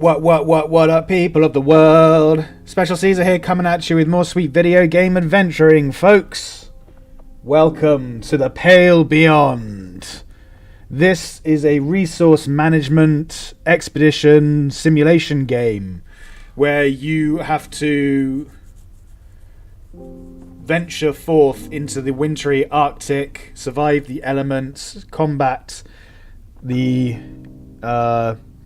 What up, people of the world? Special Caesar here, coming at you with more sweet video game adventuring, folks. Welcome to the Pale Beyond. This is a resource management expedition simulation game where you have to venture forth into the wintry Arctic, survive the elements, combat the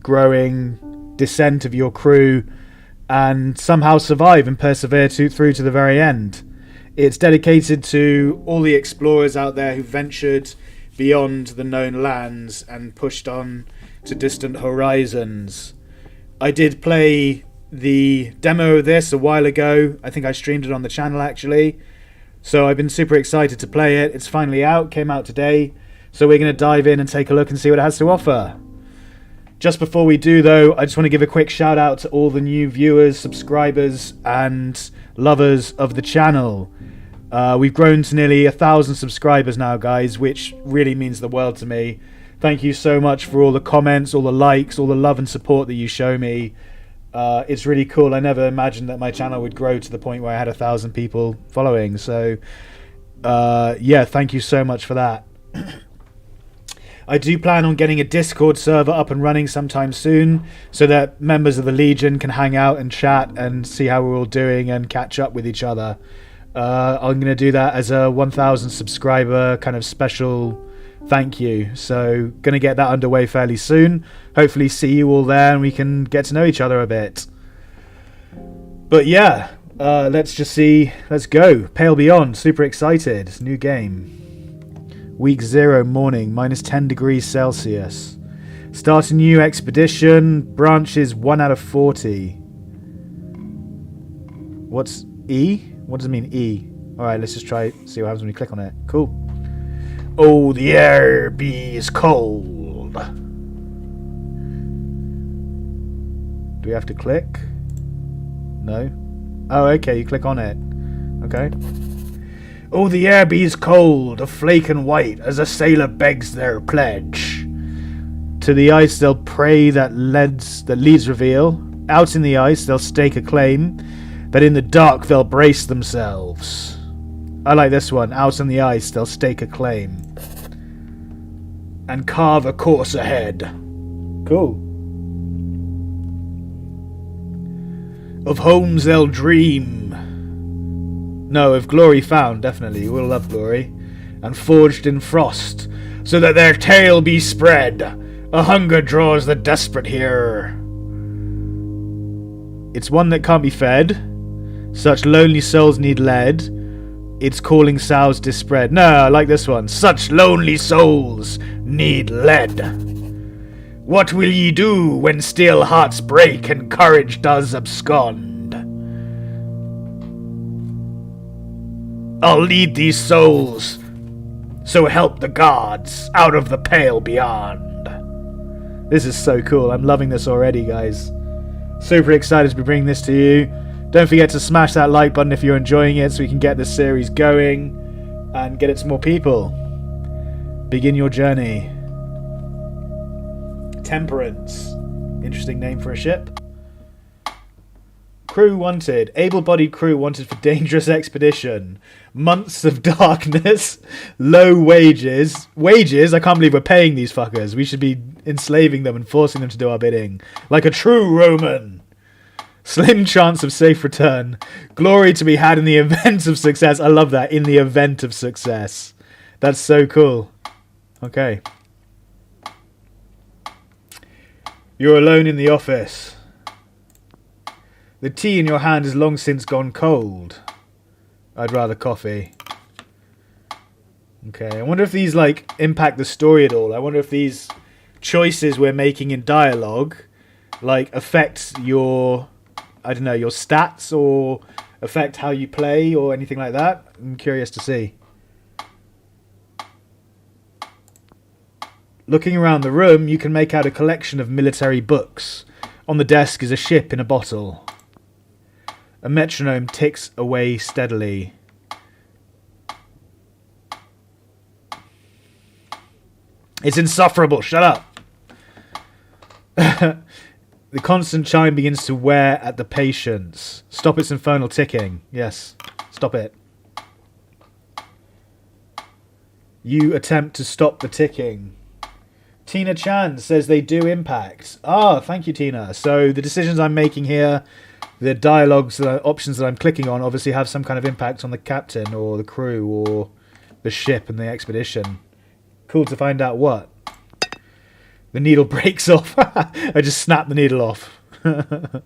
growing descent of your crew, and somehow survive and persevere through to the very end. It's dedicated to all the explorers out there who ventured beyond the known lands and pushed on to distant horizons. I did play the demo of this a while ago. I think I streamed it on the channel actually. So I've been super excited to play it. It's finally out, came out today. So we're going to dive in and take a look and see what it has to offer. Just before we do though, I just want to give a quick shout out to all the new viewers, subscribers and lovers of the channel. We've grown to nearly 1,000 subscribers now, guys, which really means the world to me. Thank you so much for all the comments, all the likes, all the love and support that you show me. It's really cool. I never imagined that my channel would grow to the point where I had 1,000 people following. So, yeah, thank you so much for that. I do plan on getting a Discord server up and running sometime soon so that members of the Legion can hang out and chat and see how we're all doing and catch up with each other. I'm going to do that as a 1,000 subscriber kind of special thank you. So going to get that underway fairly soon. Hopefully see you all there and we can get to know each other a bit. But yeah, let's just see. Let's go. Pale Beyond. Super excited. New game. Week 0 morning, minus 10 degrees Celsius. Start a new expedition. Branches 1 out of 40. What's E? What does it mean, E? Alright, let's just try see what happens when we click on it. Cool. Oh, the air is cold. Do we have to click? No? Oh, okay, you click on it. Okay. Oh, the air is cold, a flake and white, as a sailor begs their pledge. To the ice they'll pray that leads reveal. Out in the ice they'll stake a claim, that in the dark they'll brace themselves. I like this one. Out on the ice they'll stake a claim and carve a course ahead. Cool. Of homes they'll dream. No, of glory found, definitely. You will love glory. And forged in frost, so that their tale be spread. A hunger draws the desperate here. It's one that can't be fed. Such lonely souls need lead. Its calling sounds dispread. No, I like this one. Such lonely souls need lead. What will ye do when still hearts break and courage does abscond? I'll lead these souls, so help the gods, out of the pale beyond. This is so cool. I'm loving this already, guys. Super excited to be bringing this to you. Don't forget to smash that like button if you're enjoying it so we can get this series going and get it to more people. Begin your journey. Temperance. Interesting name for a ship. Crew wanted. Able-bodied crew wanted for dangerous expedition. Months of darkness. Low wages. Wages? I can't believe we're paying these fuckers. We should be enslaving them and forcing them to do our bidding. Like a true Roman. Slim chance of safe return. Glory to be had in the event of success. I love that. In the event of success. That's so cool. Okay. You're alone in the office. The tea in your hand is long since gone cold. I'd rather coffee. Okay, I wonder if these, like, impact the story at all. I wonder if these choices we're making in dialogue, like, affect your, I don't know, your stats or affect how you play or anything like that. I'm curious to see. Looking around the room, you can make out a collection of military books. On the desk is a ship in a bottle. A metronome ticks away steadily. It's insufferable. Shut up. The constant chime begins to wear at the patience. Stop its infernal ticking. Yes, stop it. You attempt to stop the ticking. Tina Chan says they do impact. Ah, thank you, Tina. So the decisions I'm making here, the dialogues, the options that I'm clicking on obviously have some kind of impact on the captain or the crew or the ship and the expedition. Cool to find out what. The needle breaks off. I just snapped the needle off. I'm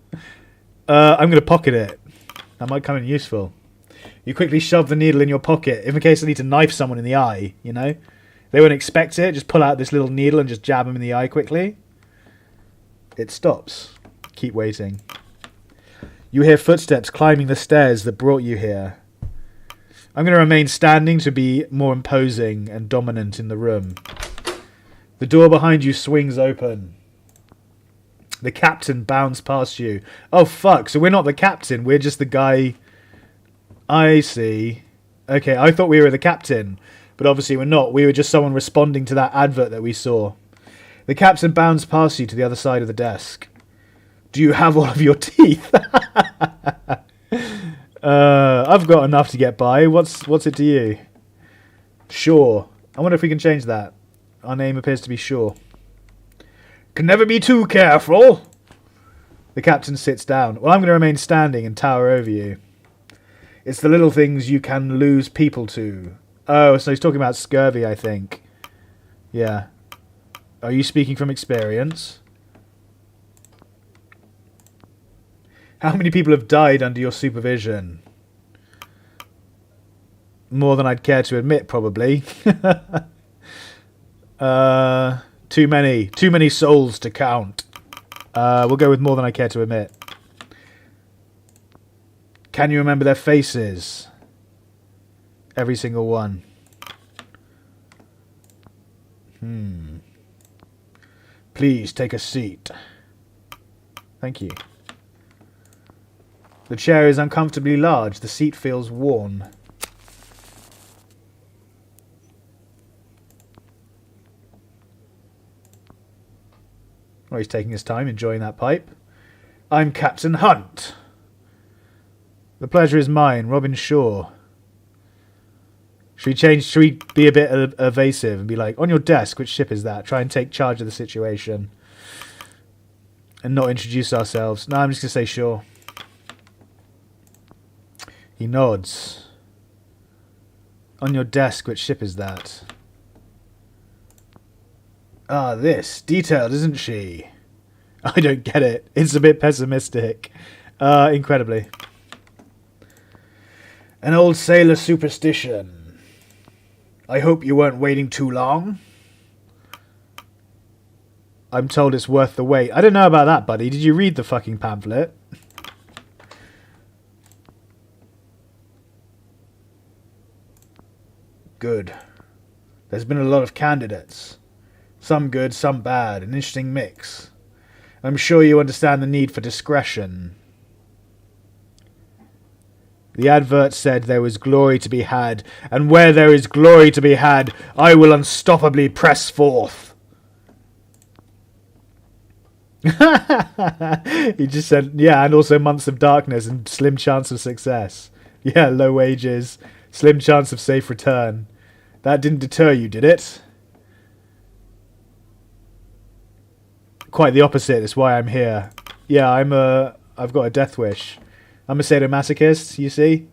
going to pocket it. That might come in useful. You quickly shove the needle in your pocket, in case I need to knife someone in the eye, you know? They won't expect it. Just pull out this little needle and just jab them in the eye quickly. It stops. Keep waiting. You hear footsteps climbing the stairs that brought you here. I'm going to remain standing to be more imposing and dominant in the room. The door behind you swings open. The captain bounds past you. Oh, fuck. So we're not the captain. We're just the guy... I see. Okay, I thought we were the captain. But obviously we're not. We were just someone responding to that advert that we saw. The captain bounds past you to the other side of the desk. Do you have all of your teeth? I've got enough to get by. What's it to you? Sure. I wonder if we can change that. Our name appears to be Shaw. Can never be too careful. The captain sits down. Well, I'm going to remain standing and tower over you. It's the little things you can lose people to. Oh, so he's talking about scurvy, I think. Yeah. Are you speaking from experience? How many people have died under your supervision? More than I'd care to admit, probably. Too many. Too many souls to count. We'll go with more than I care to admit. Can you remember their faces? Every single one. Please take a seat. Thank you. The chair is uncomfortably large. The seat feels worn. Oh, he's taking his time, enjoying that pipe. I'm Captain Hunt. The pleasure is mine, Robin Shaw. Should we be a bit evasive and be like, on your desk, which ship is that? Try and take charge of the situation. And not introduce ourselves. No, I'm just going to say Shaw. He nods. On your desk, which ship is that? Ah, this. Detailed, isn't she? I don't get it. It's a bit pessimistic. Incredibly. An old sailor superstition. I hope you weren't waiting too long. I'm told it's worth the wait. I don't know about that, buddy. Did you read the fucking pamphlet? Good. There's been a lot of candidates. Some good, some bad. An interesting mix. I'm sure you understand the need for discretion. The advert said there was glory to be had, and where there is glory to be had, I will unstoppably press forth. He just said, yeah, and also months of darkness and slim chance of success. Yeah, low wages, slim chance of safe return. That didn't deter you, did it? Quite the opposite. That's why I'm here. Yeah, I've got a death wish. I'm a sadomasochist, you see?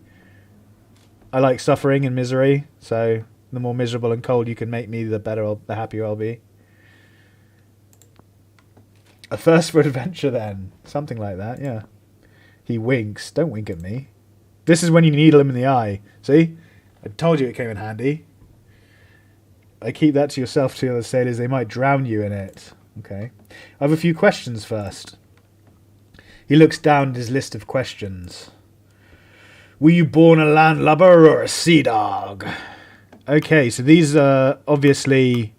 I like suffering and misery, so the more miserable and cold you can make me, the happier I'll be. A thirst for adventure, then. Something like that, yeah. He winks. Don't wink at me. This is when you needle him in the eye. See? I told you it came in handy. I keep that to yourself to the other sailors. They might drown you in it. Okay. I have a few questions first. He looks down at his list of questions. Were you born a landlubber or a sea dog? Okay, so these are obviously...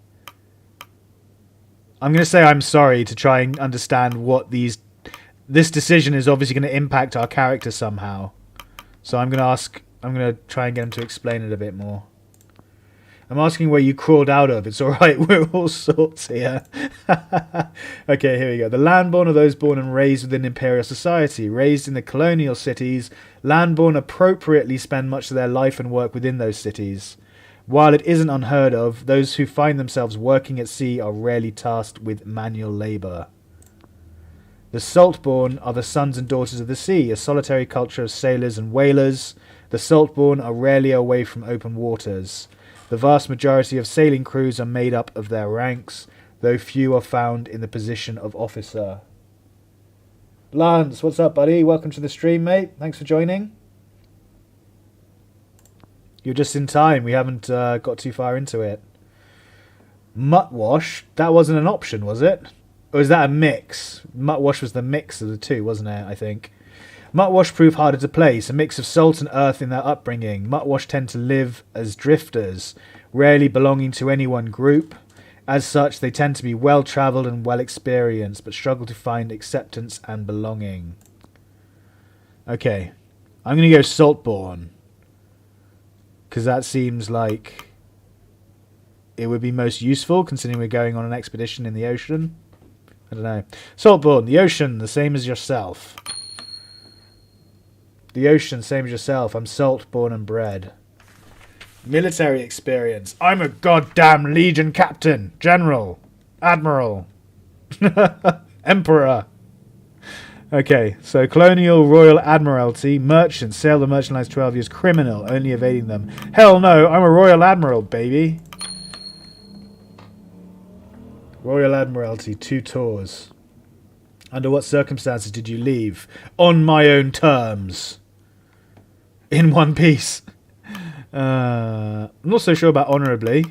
I'm going to say I'm sorry to try and understand what these... This decision is obviously going to impact our character somehow. So I'm going to try and get him to explain it a bit more. I'm asking where you crawled out of. It's alright, we're all sorts here. Okay, here we go. The landborn are those born and raised within imperial society. Raised in the colonial cities, landborn appropriately spend much of their life and work within those cities. While it isn't unheard of, those who find themselves working at sea are rarely tasked with manual labour. The saltborn are the sons and daughters of the sea, a solitary culture of sailors and whalers. The saltborn are rarely away from open waters. The vast majority of sailing crews are made up of their ranks, though few are found in the position of officer. Lance, what's up, buddy? Welcome to the stream, mate. Thanks for joining. You're just in time. We haven't got too far into it. Muttwash, that wasn't an option, was it? Or is that a mix? Muttwash was the mix of the two, wasn't it, I think? Muttwash prove harder to place, a mix of salt and earth in their upbringing. Muttwash tend to live as drifters, rarely belonging to any one group. As such, they tend to be well-travelled and well-experienced, but struggle to find acceptance and belonging. Okay, I'm going to go saltborn, because that seems like it would be most useful, considering we're going on an expedition in the ocean. I don't know. Saltborn, the ocean, the same as yourself. The ocean, same as yourself. I'm salt, born and bred. Military experience. I'm a goddamn Legion captain, general, admiral, emperor. Okay, so colonial, royal admiralty, merchant, sail the merchant lines 12 years, criminal, only evading them. Hell no, I'm a royal admiral, baby. Royal admiralty, 2 tours. Under what circumstances did you leave? On my own terms. In one piece. I'm not so sure about honourably.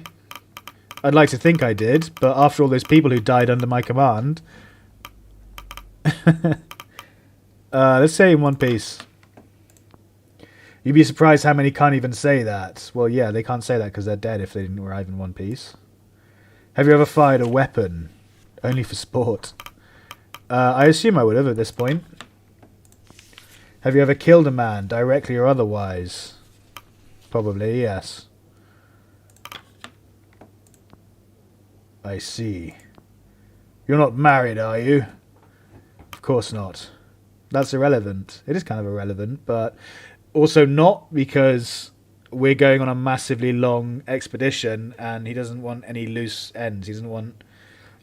I'd like to think I did, but after all those people who died under my command. Let's say in one piece. You'd be surprised how many can't even say that. Well, yeah, they can't say that because they're dead if they didn't arrive in one piece. Have you ever fired a weapon? Only for sport. I assume I would have at this point. Have you ever killed a man, directly or otherwise? Probably, yes. I see. You're not married, are you? Of course not. That's irrelevant. It is kind of irrelevant, but also not, because we're going on a massively long expedition and he doesn't want any loose ends. He doesn't want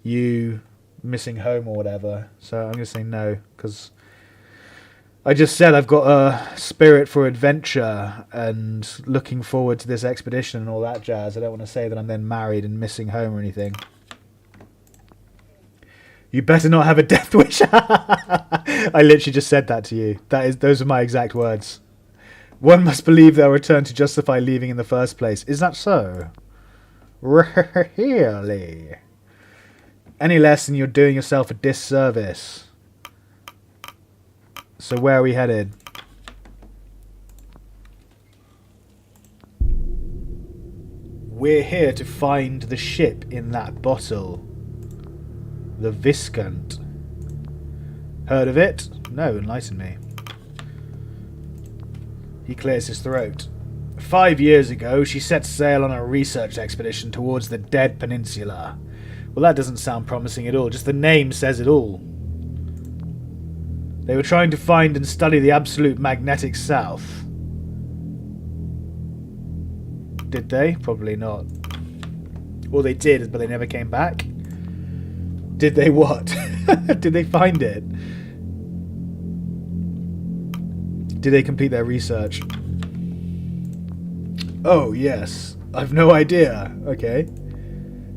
you missing home or whatever. So I'm going to say no, because I just said I've got a spirit for adventure and looking forward to this expedition and all that jazz. I don't want to say that I'm then married and missing home or anything. You better not have a death wish. I literally just said that to you. Those are my exact words. One must believe they'll return to justify leaving in the first place. Is that so? Really? Any less and you're doing yourself a disservice. So where are we headed? We're here to find the ship in that bottle. The Viscount. Heard of it? No, enlighten me. He clears his throat. 5 years ago, she set sail on a research expedition towards the Dead Peninsula. Well, that doesn't sound promising at all. Just the name says it all. They were trying to find and study the absolute magnetic south. Did they? Probably not. Or they did, but they never came back. Did they what? Did they find it? Did they complete their research? Oh, yes. I've no idea. Okay.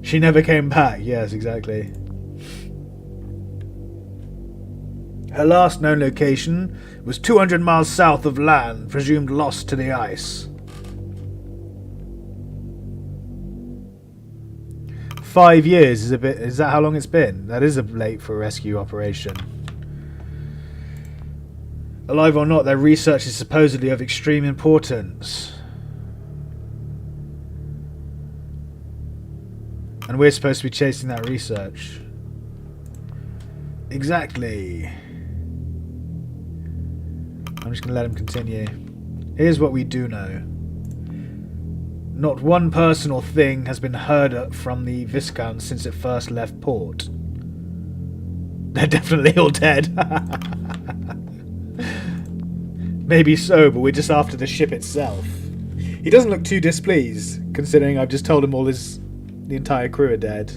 She never came back. Yes, exactly. Her last known location was 200 miles south of land, presumed lost to the ice. 5 years is a bit... Is that how long it's been? That is a late for a rescue operation. Alive or not, their research is supposedly of extreme importance. And we're supposed to be chasing that research. Exactly. I'm just going to let him continue. Here's what we do know. Not one person or thing has been heard from the Viscount since it first left port. They're definitely all dead. Maybe so, but we're just after the ship itself. He doesn't look too displeased, considering I've just told him the entire crew are dead.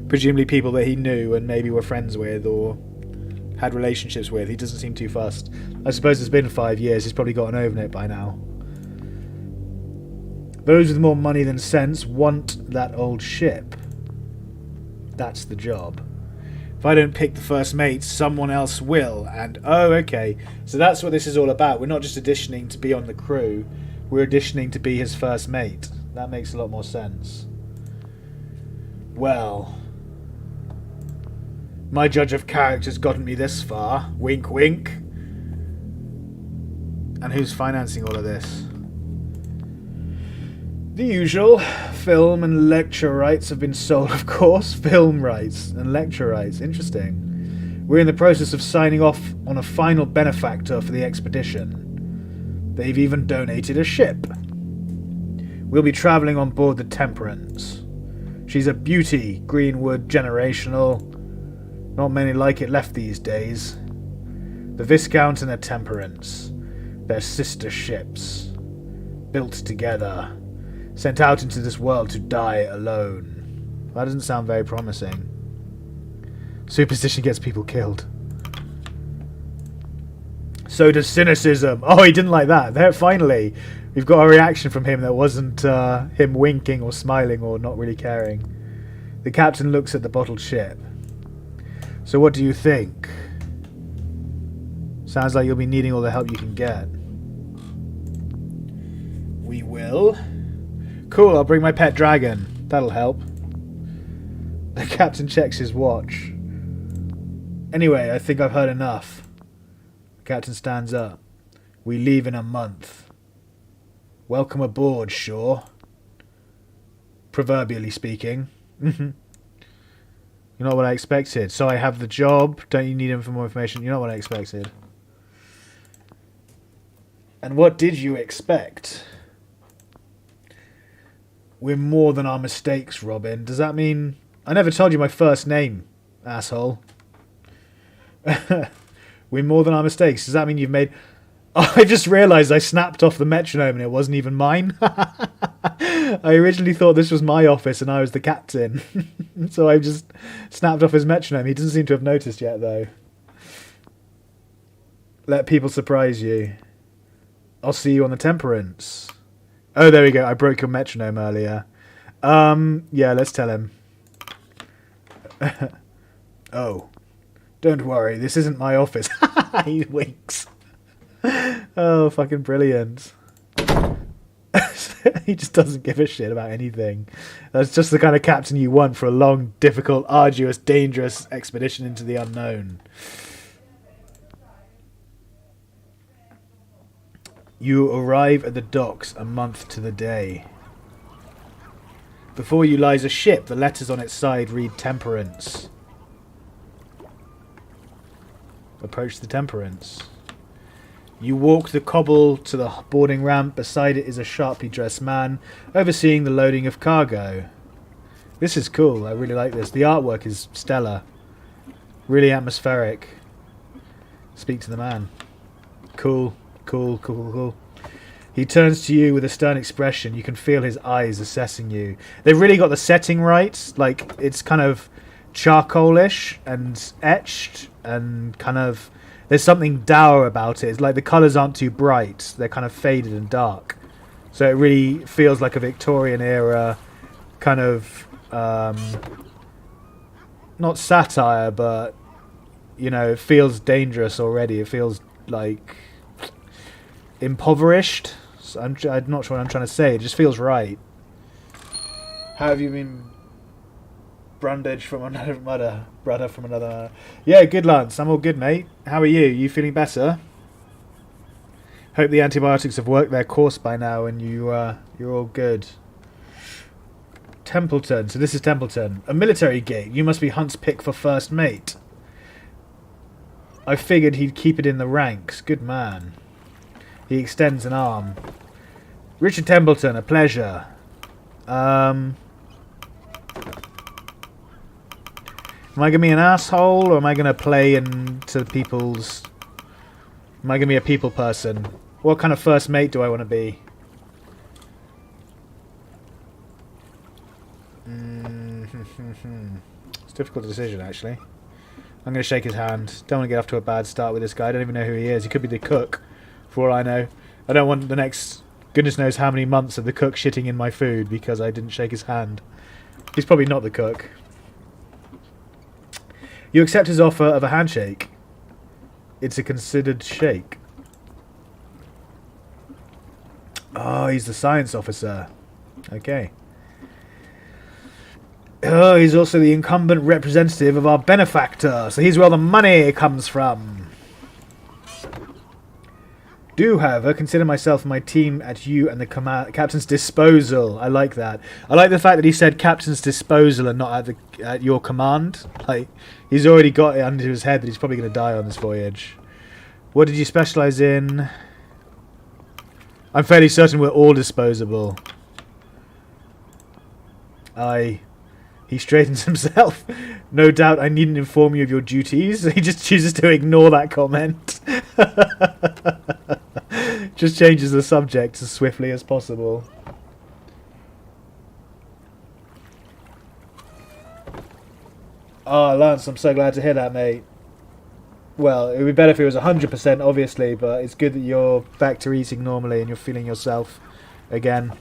Presumably people that he knew and maybe were friends with or had relationships with. He doesn't seem too fussed. I suppose it's been 5 years. He's probably gotten over it by now. Those with more money than sense want that old ship. That's the job. If I don't pick the first mate, someone else will. And, oh, okay. So that's what this is all about. We're not just auditioning to be on the crew. We're auditioning to be his first mate. That makes a lot more sense. Well, my judge of character's gotten me this far. Wink, wink. And who's financing all of this? The usual. Film and lecture rights have been sold, of course. Film rights and lecture rights. Interesting. We're in the process of signing off on a final benefactor for the expedition. They've even donated a ship. We'll be travelling on board the Temperance. She's a beauty, Greenwood, generational. Not many like it left these days. The Viscount and the Temperance. They're sister ships. Built together. Sent out into this world to die alone. That doesn't sound very promising. Superstition gets people killed. So does cynicism. Oh, he didn't like that. There, finally, we've got a reaction from him that wasn't him winking or smiling or not really caring. The captain looks at the bottled ship. So what do you think? Sounds like you'll be needing all the help you can get. We will. Cool, I'll bring my pet dragon. That'll help. The captain checks his watch. Anyway, I think I've heard enough. The captain stands up. We leave in a month. Welcome aboard, Shaw. Proverbially speaking. You're not what I expected. So I have the job. Don't you need him for more information? You're not what I expected. And what did you expect? We're more than our mistakes, Robin. Does that mean... I never told you my first name, asshole. We're more than our mistakes. Does that mean you've made... Oh, I just realised I snapped off the metronome and it wasn't even mine. I originally thought this was my office and I was the captain. So I just snapped off his metronome. He doesn't seem to have noticed yet, though. Let people surprise you. I'll see you on the Temperance. Oh, there we go. I broke your metronome earlier. Yeah, let's tell him. Oh, don't worry. This isn't my office. He winks. Oh, fucking brilliant. He just doesn't give a shit about anything. That's just the kind of captain you want for a long, difficult, arduous, dangerous expedition into the unknown. You arrive at the docks a month to the day. Before you lies a ship. The letters on its side read Temperance. Approach the Temperance. You walk the cobble to the boarding ramp. Beside it is a sharply dressed man overseeing the loading of cargo. This is cool. I really like this. The artwork is stellar. Really atmospheric. Speak to the man. Cool. Cool, cool, cool, cool. He turns to you with a stern expression. You can feel his eyes assessing you. They've really got the setting right. Like, it's kind of charcoalish and etched and kind of... There's something dour about it. It's like the colours aren't too bright. They're kind of faded and dark. So it really feels like a Victorian era kind of... not satire, but, you know, it feels dangerous already. It feels like... impoverished. So I'm not sure what I'm trying to say. It just feels right. How have you been, Brundage from another mother, brother from another mother? Yeah, good, Lance. I'm all good, mate. How are you? You feeling better? Hope the antibiotics have worked their course by now and you're all good. Templeton. So this is Templeton. A military gig. You must be Hunt's pick for first mate. I figured he'd keep it in the ranks. Good man. He extends an arm. Richard Templeton, a pleasure. Am I gonna be an asshole, or am I gonna play into people's... Am I gonna be a people person? What kind of first mate do I want to be? It's a difficult decision, actually. I'm gonna shake his hand. Don't want to get off to a bad start with this guy. I don't even know who he is. He could be the cook, for all I know. I don't want the next goodness knows how many months of the cook shitting in my food because I didn't shake his hand. He's probably not the cook. You accept his offer of a handshake. It's a considered shake. Oh, he's the science officer. Okay. Oh, he's also the incumbent representative of our benefactor. So he's where all the money comes from. Do, however, consider myself and my team at you and the captain's disposal. I like that. I like the fact that he said captain's disposal and not at your command. Like, he's already got it under his head that he's probably going to die on this voyage. What did you specialise in? I'm fairly certain we're all disposable. He straightens himself. No doubt I needn't inform you of your duties. He just chooses to ignore that comment. Just changes the subject as swiftly as possible. Oh, Lance, I'm so glad to hear that, mate. Well, it would be better if it was 100%, obviously, but it's good that you're back to eating normally and you're feeling yourself again.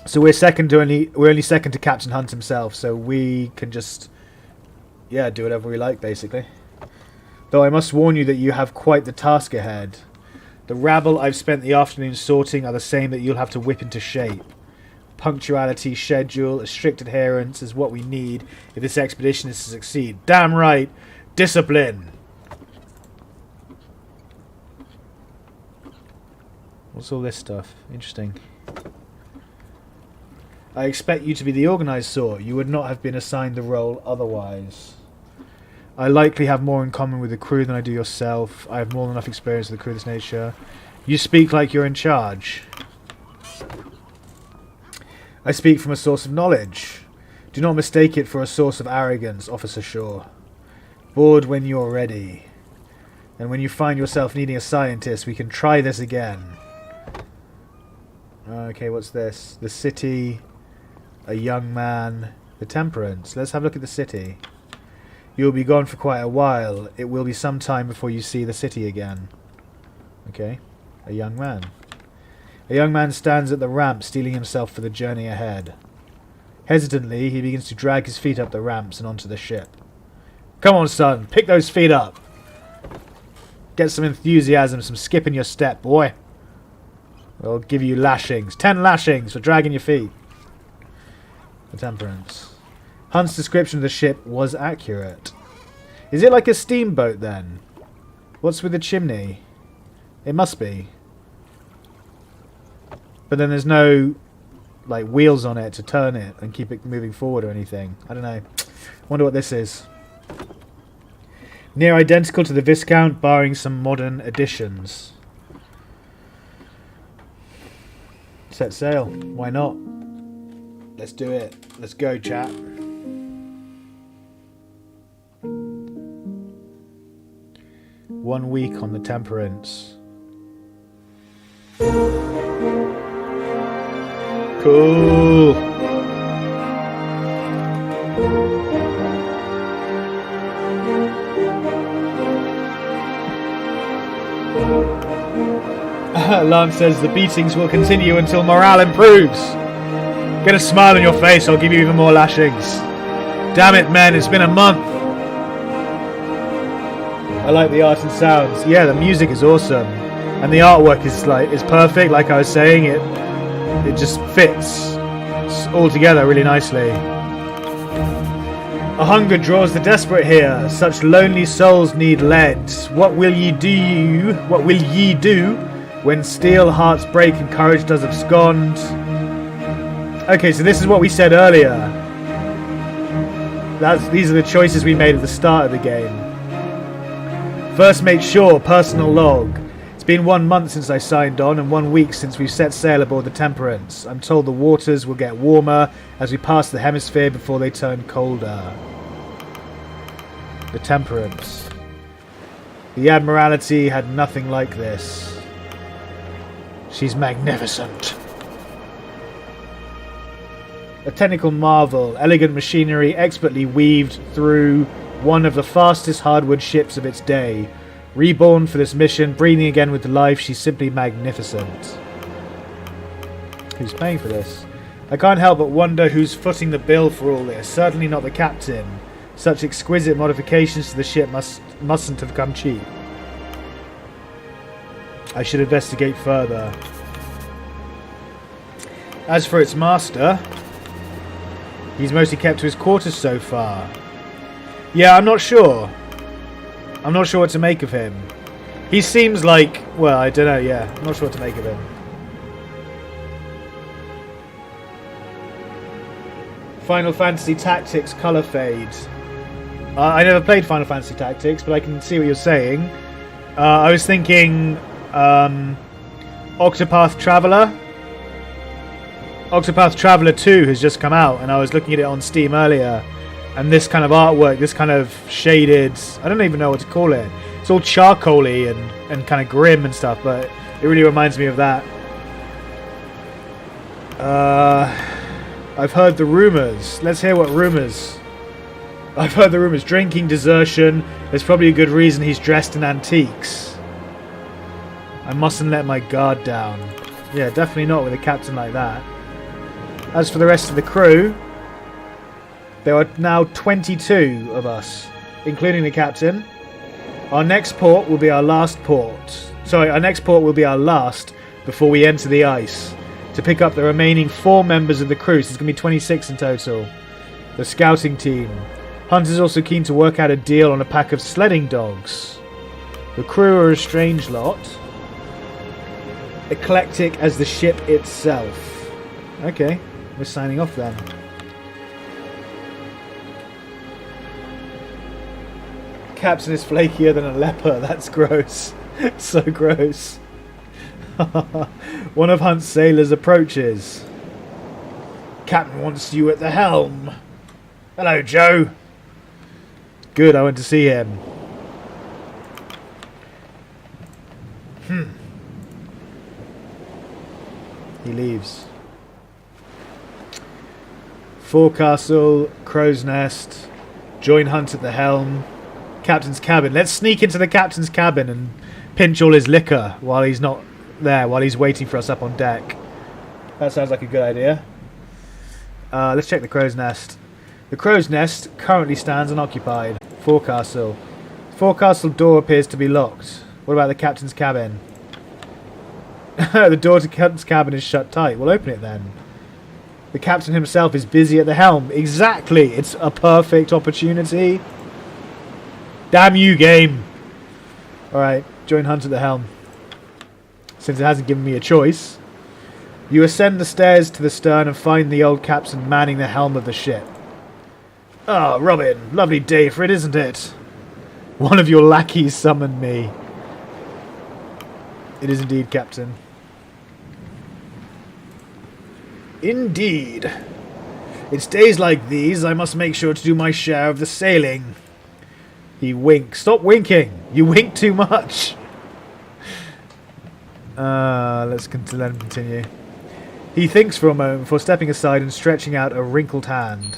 So we're only second to Captain Hunt himself, so we can just, yeah, do whatever we like, basically. Though I must warn you that you have quite the task ahead. The rabble I've spent the afternoon sorting are the same that you'll have to whip into shape. Punctuality, schedule, a strict adherence is what we need if this expedition is to succeed. Damn right! Discipline! What's all this stuff? Interesting. I expect you to be the organised sort. You would not have been assigned the role otherwise. I likely have more in common with the crew than I do yourself. I have more than enough experience with the crew of this nature. You speak like you're in charge. I speak from a source of knowledge. Do not mistake it for a source of arrogance, Officer Shaw. Board when you're ready. And when you find yourself needing a scientist, we can try this again. Okay, what's this? The city, a young man, the Temperance. Let's have a look at the city. You'll be gone for quite a while. It will be some time before you see the city again. Okay, a young man. A young man stands at the ramp, steeling himself for the journey ahead. Hesitantly, he begins to drag his feet up the ramps and onto the ship. Come on, son, pick those feet up. Get some enthusiasm, some skip in your step, boy. I'll give you lashings. 10 lashings for dragging your feet. The Temperance. Hunt's description of the ship was accurate. Is it like a steamboat, then? What's with the chimney? It must be. But then there's no, like, wheels on it to turn it and keep it moving forward or anything. I don't know. Wonder what this is. Near identical to the Viscount, barring some modern additions. Set sail. Why not? Let's do it. Let's go, chat. One week on the Temperance. Cool. Lance says the beatings will continue until morale improves. Get a smile on your face, I'll give you even more lashings. Damn it, men, it's been a month. I like the art and sounds. Yeah, the music is awesome. And the artwork is perfect, like I was saying. It just fits all together really nicely. A hunger draws the desperate here. Such lonely souls need lead. What will ye do? What will ye do when steel hearts break and courage does abscond? Okay, so this is what we said earlier. These are the choices we made at the start of the game. First mate Shaw, personal log. It's It's been 1 month since I signed on and 1 week since we've set sail aboard the Temperance. I'm told the waters will get warmer as we pass the hemisphere before they turn colder. The Temperance. The Admiralty had nothing like this. She's magnificent. A technical marvel, elegant machinery expertly weaved through one of the fastest hardwood ships of its day. Reborn for this mission, breathing again with life, she's simply magnificent. Who's paying for this? I can't help but wonder who's footing the bill for all this. Certainly not the captain. Such exquisite modifications to the ship mustn't have come cheap. I should investigate further. As for its master, he's mostly kept to his quarters so far. Yeah, I'm not sure. I'm not sure what to make of him. He seems like... well, I don't know, yeah. I'm not sure what to make of him. Final Fantasy Tactics Colour Fade. I never played Final Fantasy Tactics, but I can see what you're saying. I was thinking... Octopath Traveler. Octopath Traveler 2 has just come out, and I was looking at it on Steam earlier. And this kind of artwork, this kind of shaded... I don't even know what to call it. It's all charcoal-y and kind of grim and stuff, but it really reminds me of that. I've heard the rumours. Let's hear what rumours. I've heard the rumours. Drinking, desertion. There's probably a good reason he's dressed in antiques. I mustn't let my guard down. Yeah, definitely not with a captain like that. As for the rest of the crew... there are now 22 of us, including the captain. Our next port will be our last port. Sorry, our next port will be our last before we enter the ice. To pick up the remaining 4 members of the crew, so it's going to be 26 in total. The scouting team. Hunt is also keen to work out a deal on a pack of sledding dogs. The crew are a strange lot. Eclectic as the ship itself. Okay, we're signing off then. Captain is flakier than a leper. That's gross. So gross. One of Hunt's sailors approaches. Captain wants you at the helm. Hello, Joe. Good, I went to see him. He leaves. Forecastle, Crow's Nest. Join Hunt at the helm. Captain's cabin. Let's sneak into the captain's cabin and pinch all his liquor while he's not there, while he's waiting for us up on deck. That sounds like a good idea. Let's check the Crow's Nest. The Crow's Nest currently stands unoccupied. Forecastle. Forecastle door appears to be locked. What about the captain's cabin? The door to captain's cabin is shut tight. We'll open it then. The captain himself is busy at the helm. Exactly. It's a perfect opportunity. Damn you, game. Alright, join Hunt at the helm. Since it hasn't given me a choice. You ascend the stairs to the stern and find the old captain manning the helm of the ship. Ah, Robin, lovely day for it, isn't it? One of your lackeys summoned me. It is indeed, Captain. Indeed. It's days like these I must make sure to do my share of the sailing. He winks. Stop winking! You wink too much! Let him continue. He thinks for a moment before stepping aside and stretching out a wrinkled hand.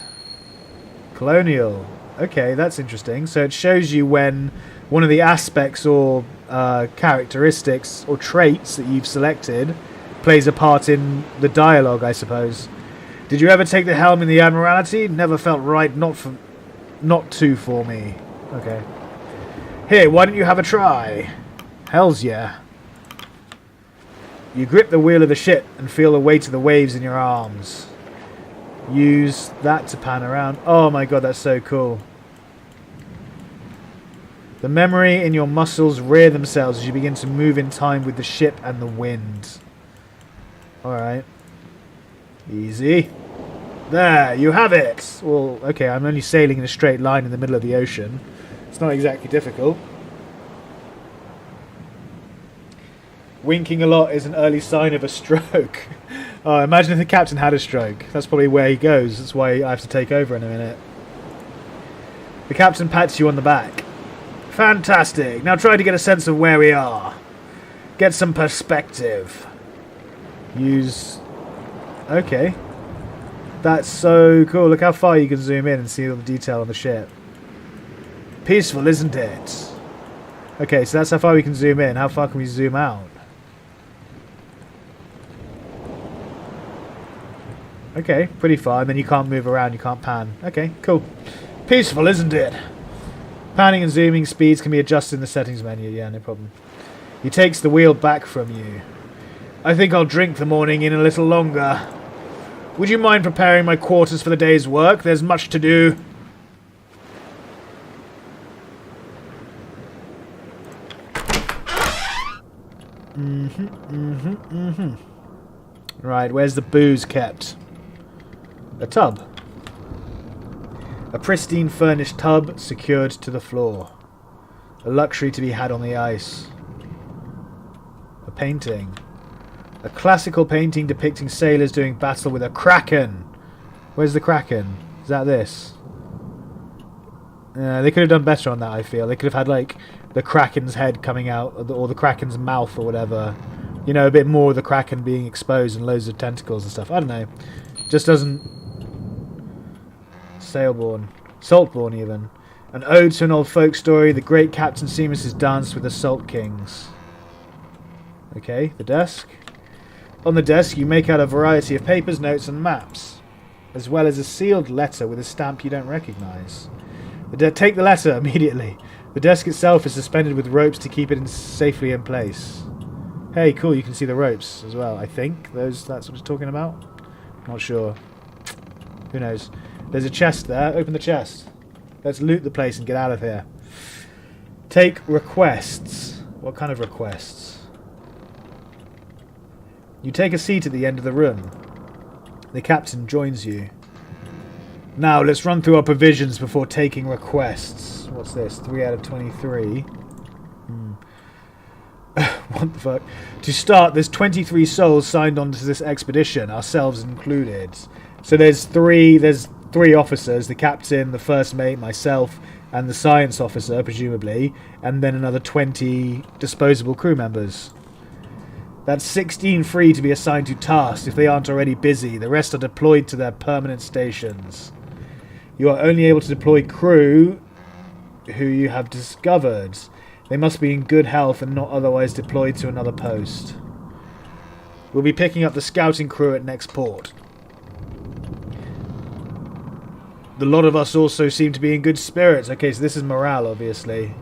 Colonial. Okay, that's interesting. So it shows you when one of the aspects or characteristics or traits that you've selected plays a part in the dialogue, I suppose. Did you ever take the helm in the Admiralty? Never felt right not to for me. Okay. Here, why don't you have a try? Hells yeah. You grip the wheel of the ship and feel the weight of the waves in your arms. Use that to pan around. Oh my god, that's so cool. The memory in your muscles rear themselves as you begin to move in time with the ship and the wind. Alright. Easy. There, you have it! Well, okay, I'm only sailing in a straight line in the middle of the ocean. It's not exactly difficult. Winking a lot is an early sign of a stroke. Oh, imagine if the captain had a stroke. That's probably where he goes. That's why I have to take over in a minute. The captain pats you on the back. Fantastic. Now try to get a sense of where we are. Get some perspective. Use... Okay. That's so cool. Look how far you can zoom in and see all the detail on the ship. Peaceful, isn't it? Okay, so that's how far we can zoom in. How far can we zoom out? Okay, pretty far. And then you can't move around. You can't pan. Okay, cool. Peaceful, isn't it? Panning and zooming speeds can be adjusted in the settings menu. Yeah, no problem. He takes the wheel back from you. I think I'll drink the morning in a little longer. Would you mind preparing my quarters for the day's work? There's much to do. Right, where's the booze kept? A tub. A pristine furnished tub secured to the floor. A luxury to be had on the ice. A painting. A classical painting depicting sailors doing battle with a kraken. Where's the kraken? Is that this? They could have done better on that, I feel. They could have had, like, the kraken's head coming out, or the kraken's mouth, or whatever. You know, a bit more of the kraken being exposed and loads of tentacles and stuff. I don't know. Just doesn't... Sailborne. Saltborne, even. An ode to an old folk story. The great Captain Seamus has danced with the Salt Kings. Okay, the desk. On the desk, you make out a variety of papers, notes, and maps, as well as a sealed letter with a stamp you don't recognise. Take the letter immediately. The desk itself is suspended with ropes to keep it safely in place. Hey, cool, you can see the ropes as well, I think. That's what it's talking about? Not sure. Who knows? There's a chest there. Open the chest. Let's loot the place and get out of here. Take requests. What kind of requests? You take a seat at the end of the room. The captain joins you. Now, let's run through our provisions before taking requests. What's this? 3 out of 23. What the fuck? To start, there's 23 souls signed on to this expedition, ourselves included. So there's three officers, the captain, the first mate, myself, and the science officer, presumably, and then another 20 disposable crew members. That's 16 free to be assigned to tasks if they aren't already busy. The rest are deployed to their permanent stations. You are only able to deploy crew who you have discovered. They must be in good health and not otherwise deployed to another post. We'll be picking up the scouting crew at next port. The lot of us also seem to be in good spirits. Okay, so this is morale, obviously.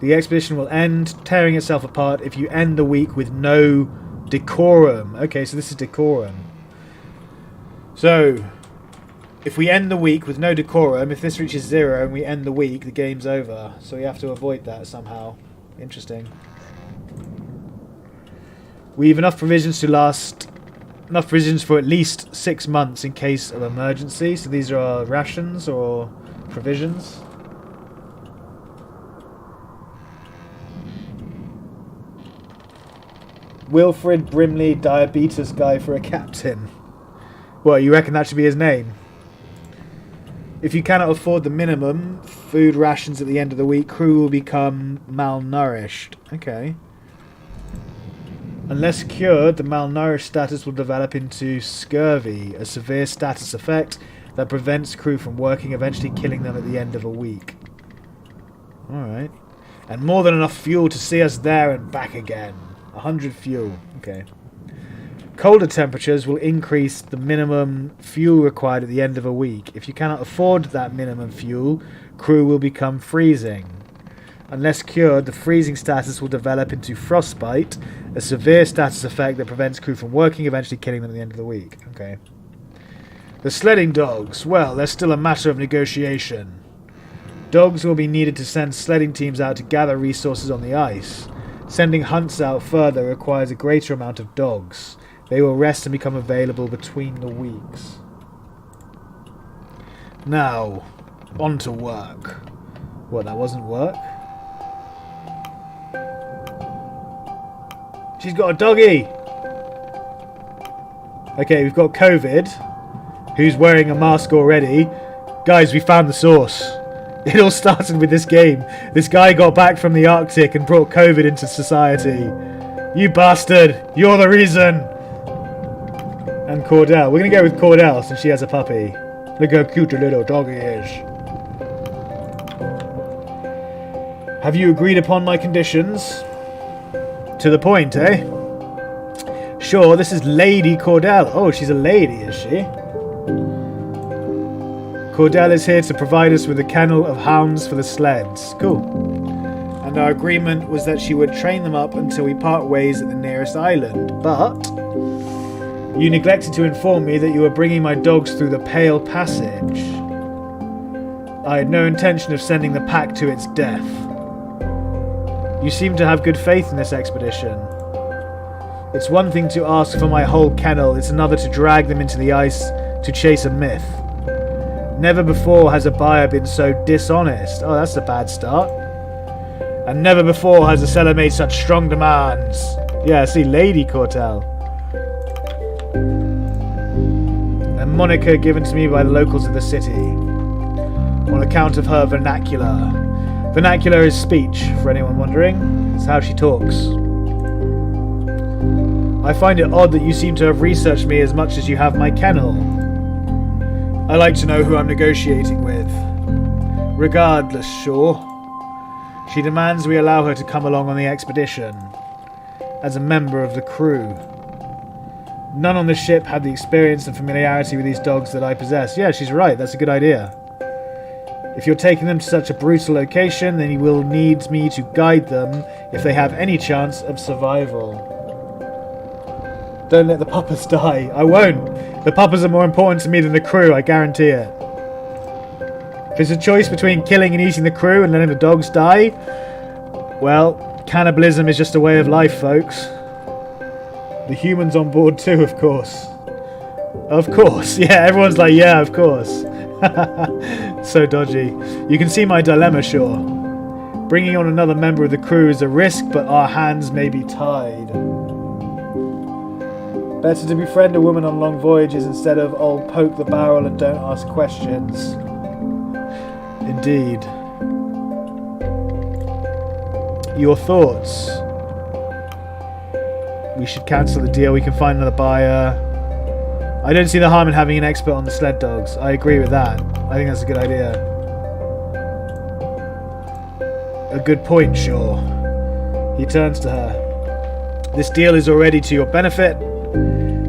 The expedition will end, tearing itself apart if you end the week with no decorum. Okay, so this is decorum. So, if we end the week with no decorum, if this reaches 0 and we end the week, the game's over. So we have to avoid that somehow. Interesting. We have enough provisions to last... Enough provisions for at least 6 months in case of emergency. So these are our rations or provisions. Wilfred Brimley, diabetes guy for a captain. What, you reckon that should be his name? If you cannot afford the minimum food rations at the end of the week, crew will become malnourished. Okay. Unless cured, the malnourished status will develop into scurvy, a severe status effect that prevents crew from working, eventually killing them at the end of a week. Alright. And more than enough fuel to see us there and back again. 100 fuel. Okay. Colder temperatures will increase the minimum fuel required at the end of a week. If you cannot afford that minimum fuel, crew will become freezing. Unless cured, the freezing status will develop into frostbite, a severe status effect that prevents crew from working, eventually killing them at the end of the week. Okay. The sledding dogs. Well, they're still a matter of negotiation. Dogs will be needed to send sledding teams out to gather resources on the ice. Sending hunts out further requires a greater amount of dogs. They will rest and become available between the weeks. Now, on to work. What, that wasn't work? She's got a doggy. Okay, we've got COVID, who's wearing a mask already. Guys, we found the source. It all started with this game. This guy got back from the Arctic and brought COVID into society. You bastard! You're the reason! And Cordell. We're going to go with Cordell since she has a puppy. Look how cute her little doggy is. Have you agreed upon my conditions? To the point, eh? Sure, this is Lady Cordell. Oh, she's a lady, is she? Cordell is here to provide us with a kennel of hounds for the sleds. Cool. And our agreement was that she would train them up until we part ways at the nearest island. But you neglected to inform me that you were bringing my dogs through the Pale Passage. I had no intention of sending the pack to its death. You seem to have good faith in this expedition. It's one thing to ask for my whole kennel, it's another to drag them into the ice to chase a myth. Never before has a buyer been so dishonest. Oh, that's a bad start. And never before has a seller made such strong demands. Yeah, see, Lady Cordell. A moniker given to me by the locals of the city, on account of her vernacular. Vernacular is speech, for anyone wondering. It's how she talks. I find it odd that you seem to have researched me as much as you have my kennel. I like to know who I'm negotiating with. Regardless, sure. She demands we allow her to come along on the expedition, as a member of the crew. None on the ship had the experience and familiarity with these dogs that I possess. Yeah, she's right, that's a good idea. If you're taking them to such a brutal location, then you will need me to guide them if they have any chance of survival. Don't let the puppers die. I won't. The puppers are more important to me than the crew, I guarantee it. If it's a choice between killing and eating the crew and letting the dogs die, well, cannibalism is just a way of life, folks. The humans on board too, of course. Of course. Yeah, everyone's like, yeah, of course. So dodgy. You can see my dilemma, sure. Bringing on another member of the crew is a risk, but our hands may be tied. Better to befriend a woman on long voyages instead of old poke the barrel and don't ask questions. Indeed. Your thoughts? We should cancel the deal. We can find another buyer. I don't see the harm in having an expert on the sled dogs. I agree with that. I think that's a good idea. A good point, sure. He turns to her. This deal is already to your benefit.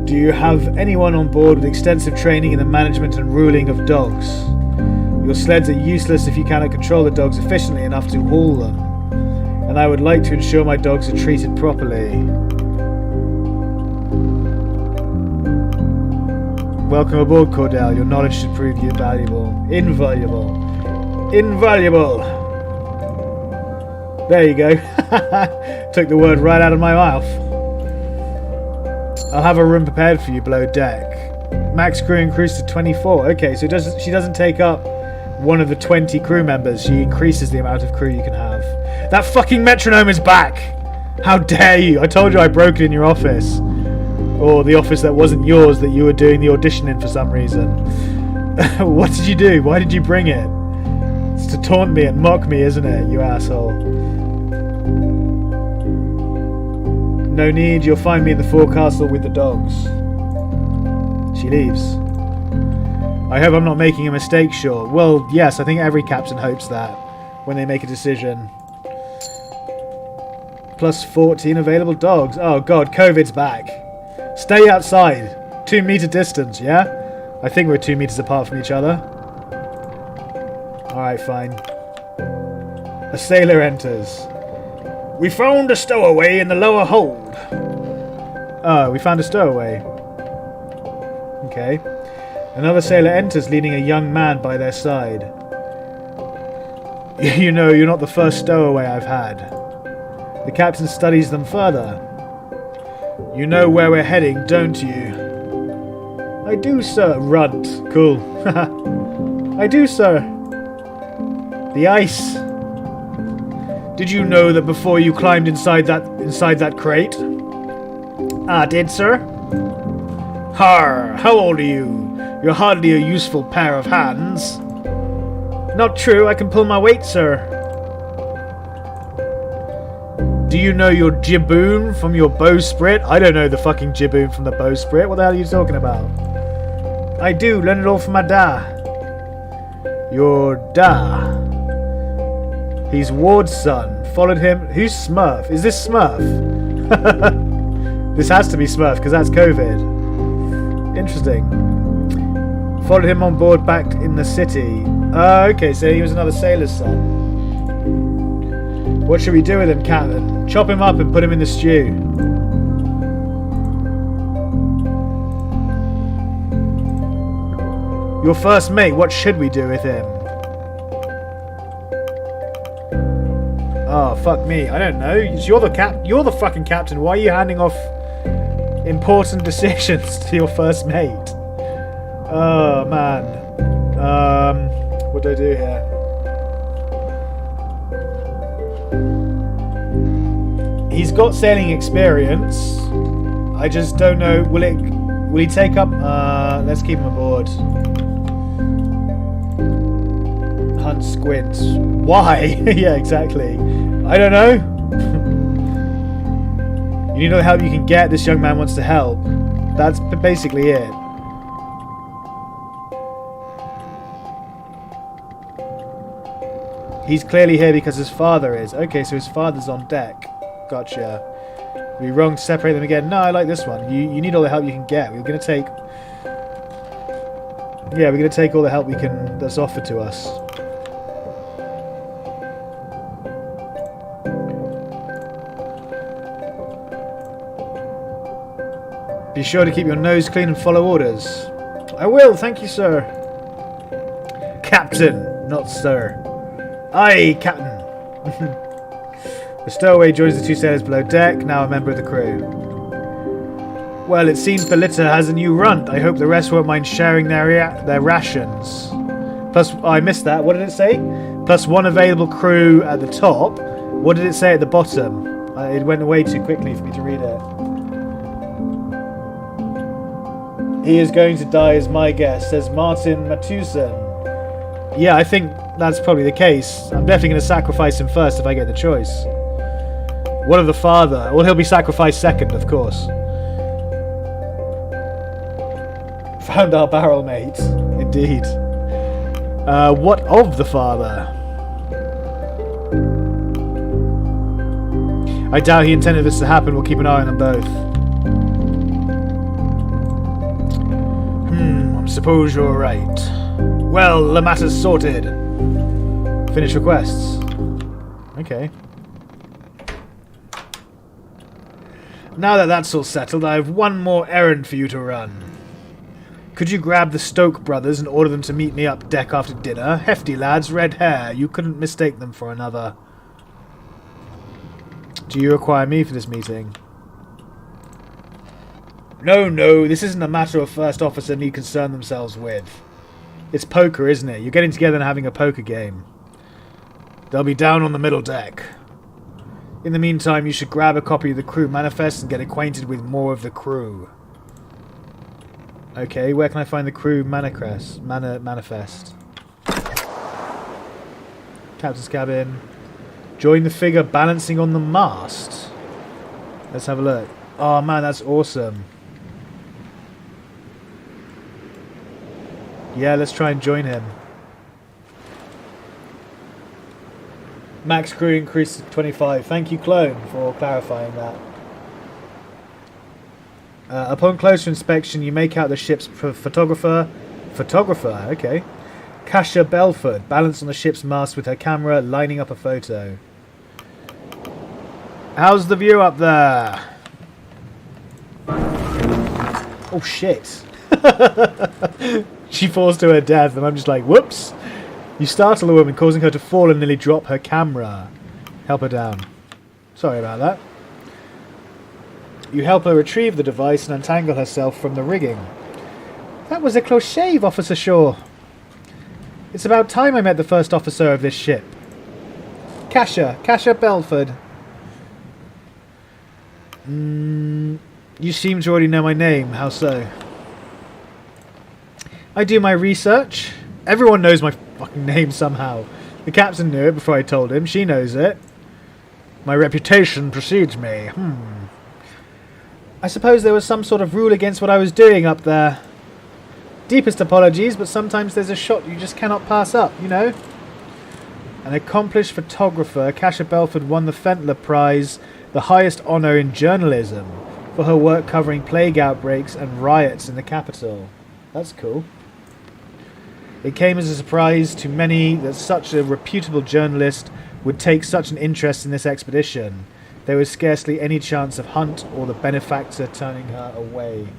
Do you have anyone on board with extensive training in the management and ruling of dogs? Your sleds are useless if you cannot control the dogs efficiently enough to haul them. And I would like to ensure my dogs are treated properly. Welcome aboard, Cordell. Your knowledge should prove you valuable. Invaluable. Invaluable! There you go. Took the word right out of my mouth. I'll have a room prepared for you below deck. Max crew increased to 24. Okay, so she doesn't take up one of the 20 crew members. She increases the amount of crew you can have. That fucking metronome is back! How dare you! I told you I broke it in your office. Or the office that wasn't yours that you were doing the audition in for some reason. What did you do? Why did you bring it? It's to taunt me and mock me, isn't it, you asshole? No need, you'll find me in the forecastle with the dogs. She leaves. I hope I'm not making a mistake, sure. Well, yes, I think every captain hopes that when they make a decision. Plus 14 available dogs. Oh god, COVID's back. Stay outside. 2 meter distance, yeah? I think we're 2 meters apart from each other. Alright, fine. A sailor enters. We found a stowaway in the lower hold. Oh, we found a stowaway. Okay. Another sailor enters, leading a young man by their side. You know, you're not the first stowaway I've had. The captain studies them further. You know where we're heading, don't you? I do, sir. Runt. Cool. I do, sir. The ice. Did you know that before you climbed inside that crate? Ah, did, sir? Har, how old are you? You're hardly a useful pair of hands. Not true, I can pull my weight, sir. Do you know your jibboom from your bowsprit? I don't know the fucking jibboom from the bowsprit. What the hell are you talking about? I do, learn it all from my da. Your da. He's Ward's son. Followed him. Who's Smurf? Is this Smurf? This has to be Smurf because that's COVID. Interesting. Followed him on board back in the city. Okay, so he was another sailor's son. What should we do with him, Captain? Chop him up and put him in the stew. Your first mate, what should we do with him? Oh, fuck me. I don't know. You're the fucking captain. Why are you handing off important decisions to your first mate? Oh, man. What do I do here? He's got sailing experience. I just don't know. Will he take up? Let's keep him aboard. Hunt squids. Why? Yeah, exactly. I don't know. You need all the help you can get. This young man wants to help. That's basically it. He's clearly here because his father is. Okay, so his father's on deck. Gotcha. It'd be wrong to separate them again. No, I like this one. You need all the help you can get. We're gonna take. Yeah, we're gonna take all the help we can that's offered to us. Be sure to keep your nose clean and follow orders. I will, thank you, sir. Captain, not sir. Aye, Captain. The stowaway joins the two sailors below deck, now a member of the crew. Well, it seems Belita has a new runt. I hope the rest won't mind sharing their rations. Plus, oh, I missed that. What did it say? Plus one available crew at the top. What did it say at the bottom? It went away too quickly for me to read it. He is going to die as my guess, says Martin Matuson. Yeah, I think that's probably the case. I'm definitely going to sacrifice him first if I get the choice. What of the father? Well, he'll be sacrificed second, of course. Found our barrel mate. Indeed. What of the father? I doubt he intended this to happen. We'll keep an eye on them both. I suppose you're right. Well, the matter's sorted. Finish requests. Okay. Now that that's all settled, I have one more errand for you to run. Could you grab the Stoke brothers and order them to meet me up deck after dinner? Hefty lads, red hair. You couldn't mistake them for another. Do you require me for this meeting? No, this isn't a matter a first officer need concern themselves with. It's poker, isn't it? You're getting together and having a poker game. They'll be down on the middle deck. In the meantime, you should grab a copy of the crew manifest and get acquainted with more of the crew. Okay, where can I find the crew manifest? Captain's cabin. Join the figure balancing on the mast. Let's have a look. Oh man, that's awesome. Yeah, let's try and join him. Max crew increased to 25. Thank you, Clone, for clarifying that. Upon closer inspection, you make out the ship's photographer, okay. Kasia Belford, balanced on the ship's mast with her camera, lining up a photo. How's the view up there? Oh, shit. She falls to her death, and I'm just like, whoops. You startle a woman, causing her to fall and nearly drop her camera. Help her down. Sorry about that. You help her retrieve the device and untangle herself from the rigging. That was a close shave, Officer Shaw. It's about time I met the first officer of this ship. Kasia Belford. You seem to already know my name. How so? I do my research. Everyone knows my fucking name somehow. The captain knew it before I told him. She knows it. My reputation precedes me. I suppose there was some sort of rule against what I was doing up there. Deepest apologies, but sometimes there's a shot you just cannot pass up, you know? An accomplished photographer, Kasia Belford won the Fentler Prize, the highest honour in journalism, for her work covering plague outbreaks and riots in the capital. That's cool. It came as a surprise to many that such a reputable journalist would take such an interest in this expedition. There was scarcely any chance of Hunt or the benefactor turning her away.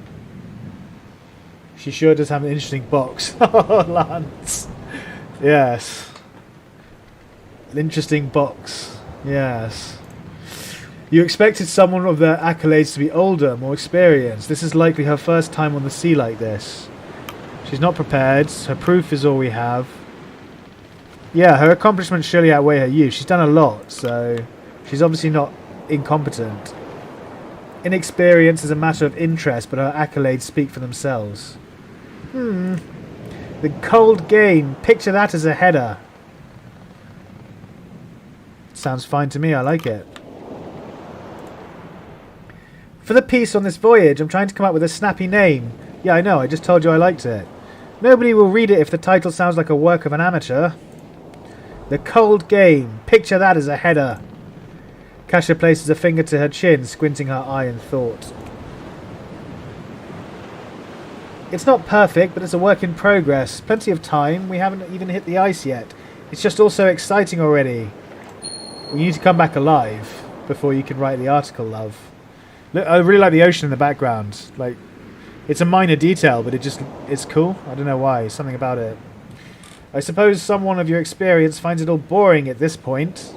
She sure does have an interesting box. Oh, Lance. Yes. An interesting box. Yes. You expected someone of their accolades to be older, more experienced. This is likely her first time on the sea like this. She's not prepared. Her proof is all we have. Yeah, her accomplishments surely outweigh her youth. She's done a lot, so she's obviously not incompetent. Inexperience is a matter of interest, but her accolades speak for themselves. The cold game. Picture that as a header. Sounds fine to me. I like it. For the piece on this voyage, I'm trying to come up with a snappy name. Yeah, I know. I just told you I liked it. Nobody will read it if the title sounds like a work of an amateur. The cold game. Picture that as a header. Kasia places a finger to her chin, squinting her eye in thought. It's not perfect, but it's a work in progress. Plenty of time. We haven't even hit the ice yet. It's just all so exciting already. We need to come back alive before you can write the article, love. Look, I really like the ocean in the background. Like, it's a minor detail, but it's cool. I don't know why. Something about it. I suppose someone of your experience finds it all boring at this point.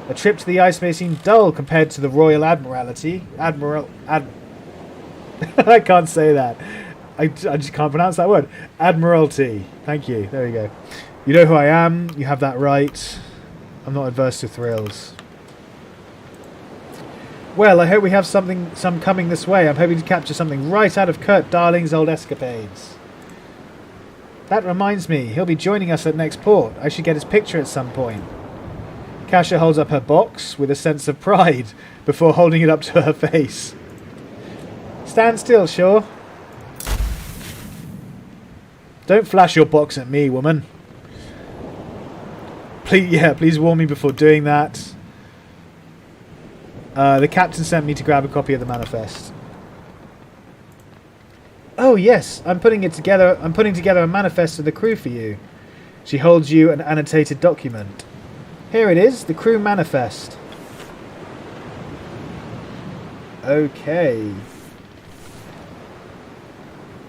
A trip to the ice may seem dull compared to the Royal Admiralty. I can't say that. I just can't pronounce that word. Admiralty. Thank you. There we go. You know who I am. You have that right. I'm not adverse to thrills. Well, I hope we have some coming this way. I'm hoping to capture something right out of Kurt Darling's old escapades. That reminds me, he'll be joining us at next port. I should get his picture at some point. Kasia holds up her box with a sense of pride before holding it up to her face. Stand still, Shaw. Don't flash your box at me, woman. Please warn me before doing that. The captain sent me to grab a copy of the manifest. Oh yes, I'm putting together a manifest for the crew for you. She holds you an annotated document. Here it is, the crew manifest. Okay.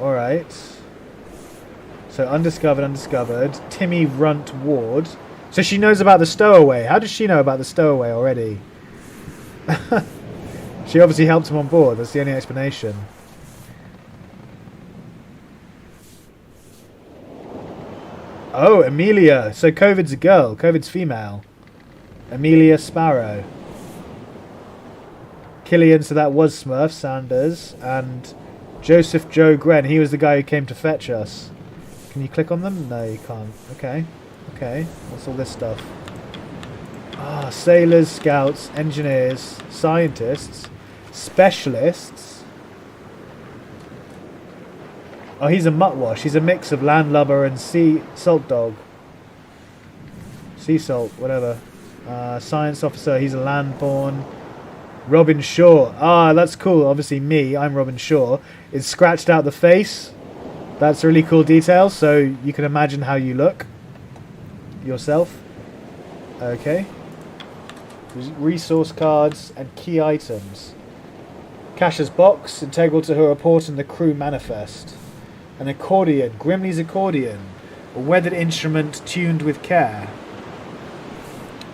Alright. So undiscovered. Timmy Runt Ward. So she knows about the stowaway. How does she know about the stowaway already? She obviously helped him on board. That's the only explanation. Oh, Amelia. So COVID's a girl. COVID's female. Amelia Sparrow. Killian, so that was Smurf Sanders. And Joseph Joe Gren. He was the guy who came to fetch us. Can you click on them? No, you can't. Okay. What's all this stuff? Sailors, scouts, engineers, scientists, specialists. Oh, he's a muttwash. He's a mix of landlubber and sea salt dog. Sea salt, whatever. Science officer, he's a landborn. Robin Shaw. That's cool. Obviously me, I'm Robin Shaw. It's scratched out the face. That's a really cool detail, so you can imagine how you look yourself. Okay. Resource cards and key items. Kasia's box, integral to her report and the crew manifest. An accordion, Grimley's accordion. A weathered instrument tuned with care.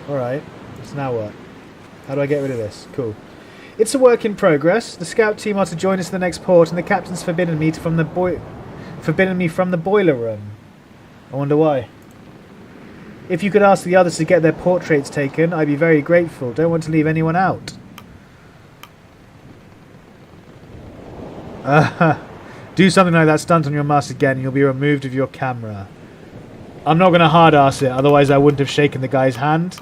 Alright, so now what? How do I get rid of this? Cool. It's a work in progress. The scout team are to join us in the next port, and the captain's forbidden me from the boiler room. I wonder why. If you could ask the others to get their portraits taken, I'd be very grateful. Don't want to leave anyone out. Do something like that stunt on your mask again and you'll be removed of your camera. I'm not going to hard-ass it, otherwise I wouldn't have shaken the guy's hand.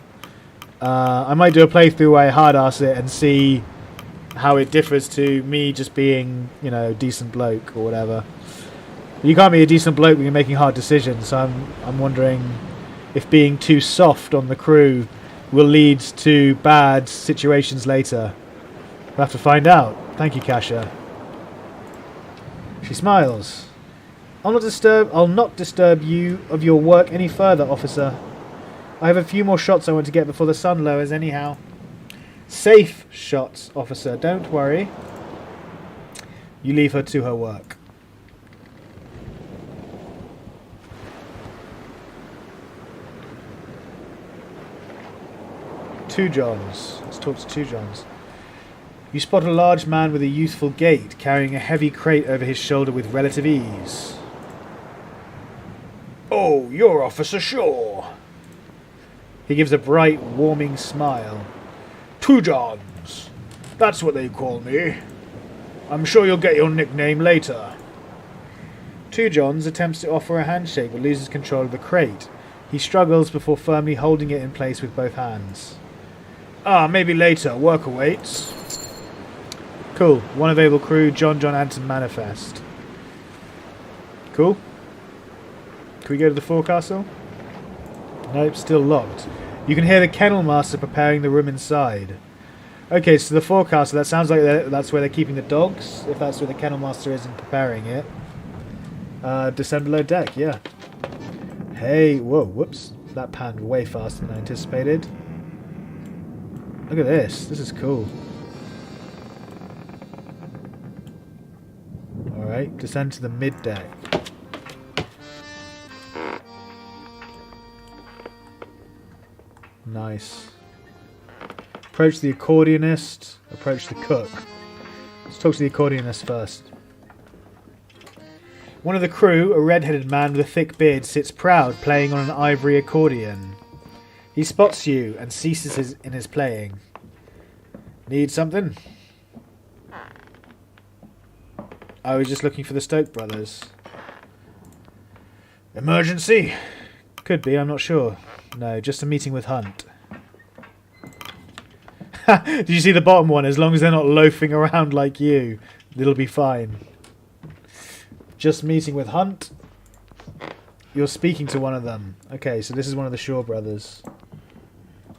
I might do a playthrough where I hard-ass it and see how it differs to me just being, you know, decent bloke or whatever. You can't be a decent bloke when you're making hard decisions, so I'm wondering if being too soft on the crew will lead to bad situations later. We'll have to find out. Thank you, Kasha. She smiles. I'll not disturb you of your work any further, officer. I have a few more shots I want to get before the sun lowers anyhow. Safe shots, officer. Don't worry. You leave her to her work. Two Johns. Let's talk to Two Johns. You spot a large man with a youthful gait, carrying a heavy crate over his shoulder with relative ease. Oh, you're Officer Shaw. He gives a bright, warming smile. Two Johns. That's what they call me. I'm sure you'll get your nickname later. Two Johns attempts to offer a handshake but loses control of the crate. He struggles before firmly holding it in place with both hands. Maybe later. Work awaits. Cool. One available crew, John Anton manifest. Cool. Can we go to the forecastle? Nope, still locked. You can hear the kennel master preparing the room inside. Okay, so the forecastle, that sounds like that's where they're keeping the dogs, if that's where the kennel master is and preparing it. Descend below deck, yeah. Hey, whoa, whoops. That panned way faster than I anticipated. Look at this. This is cool. Alright, descend to the mid-deck. Nice. Approach the accordionist. Approach the cook. Let's talk to the accordionist first. One of the crew, a red-headed man with a thick beard, sits proud, playing on an ivory accordion. He spots you and ceases in his playing. Need something? I was just looking for the Stoke brothers. Emergency? Could be, I'm not sure. No, just a meeting with Hunt. Did you see the bottom one? As long as they're not loafing around like you, it'll be fine. Just meeting with Hunt. You're speaking to one of them. Okay, so this is one of the Shaw brothers.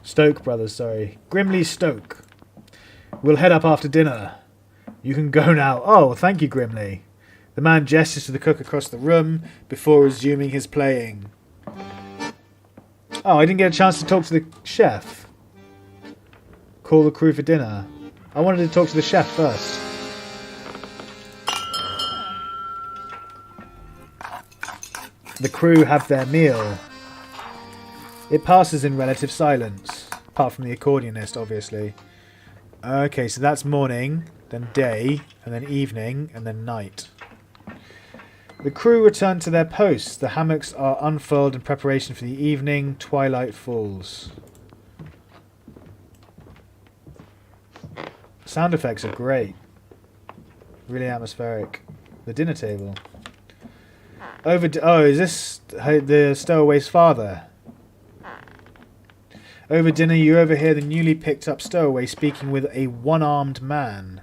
Stoke brothers, sorry. Grimley Stoke. We'll head up after dinner. You can go now. Oh, thank you, Grimley. The man gestures to the cook across the room before resuming his playing. Oh, I didn't get a chance to talk to the chef. Call the crew for dinner. I wanted to talk to the chef first. The crew have their meal. It passes in relative silence. Apart from the accordionist, obviously. Okay, so that's morning, then day, and then evening, and then night. The crew return to their posts. The hammocks are unfurled in preparation for the evening. Twilight falls. Sound effects are great. Really atmospheric. The dinner table. Oh, is this the stowaway's father? Over dinner, you overhear the newly picked up stowaway speaking with a one-armed man.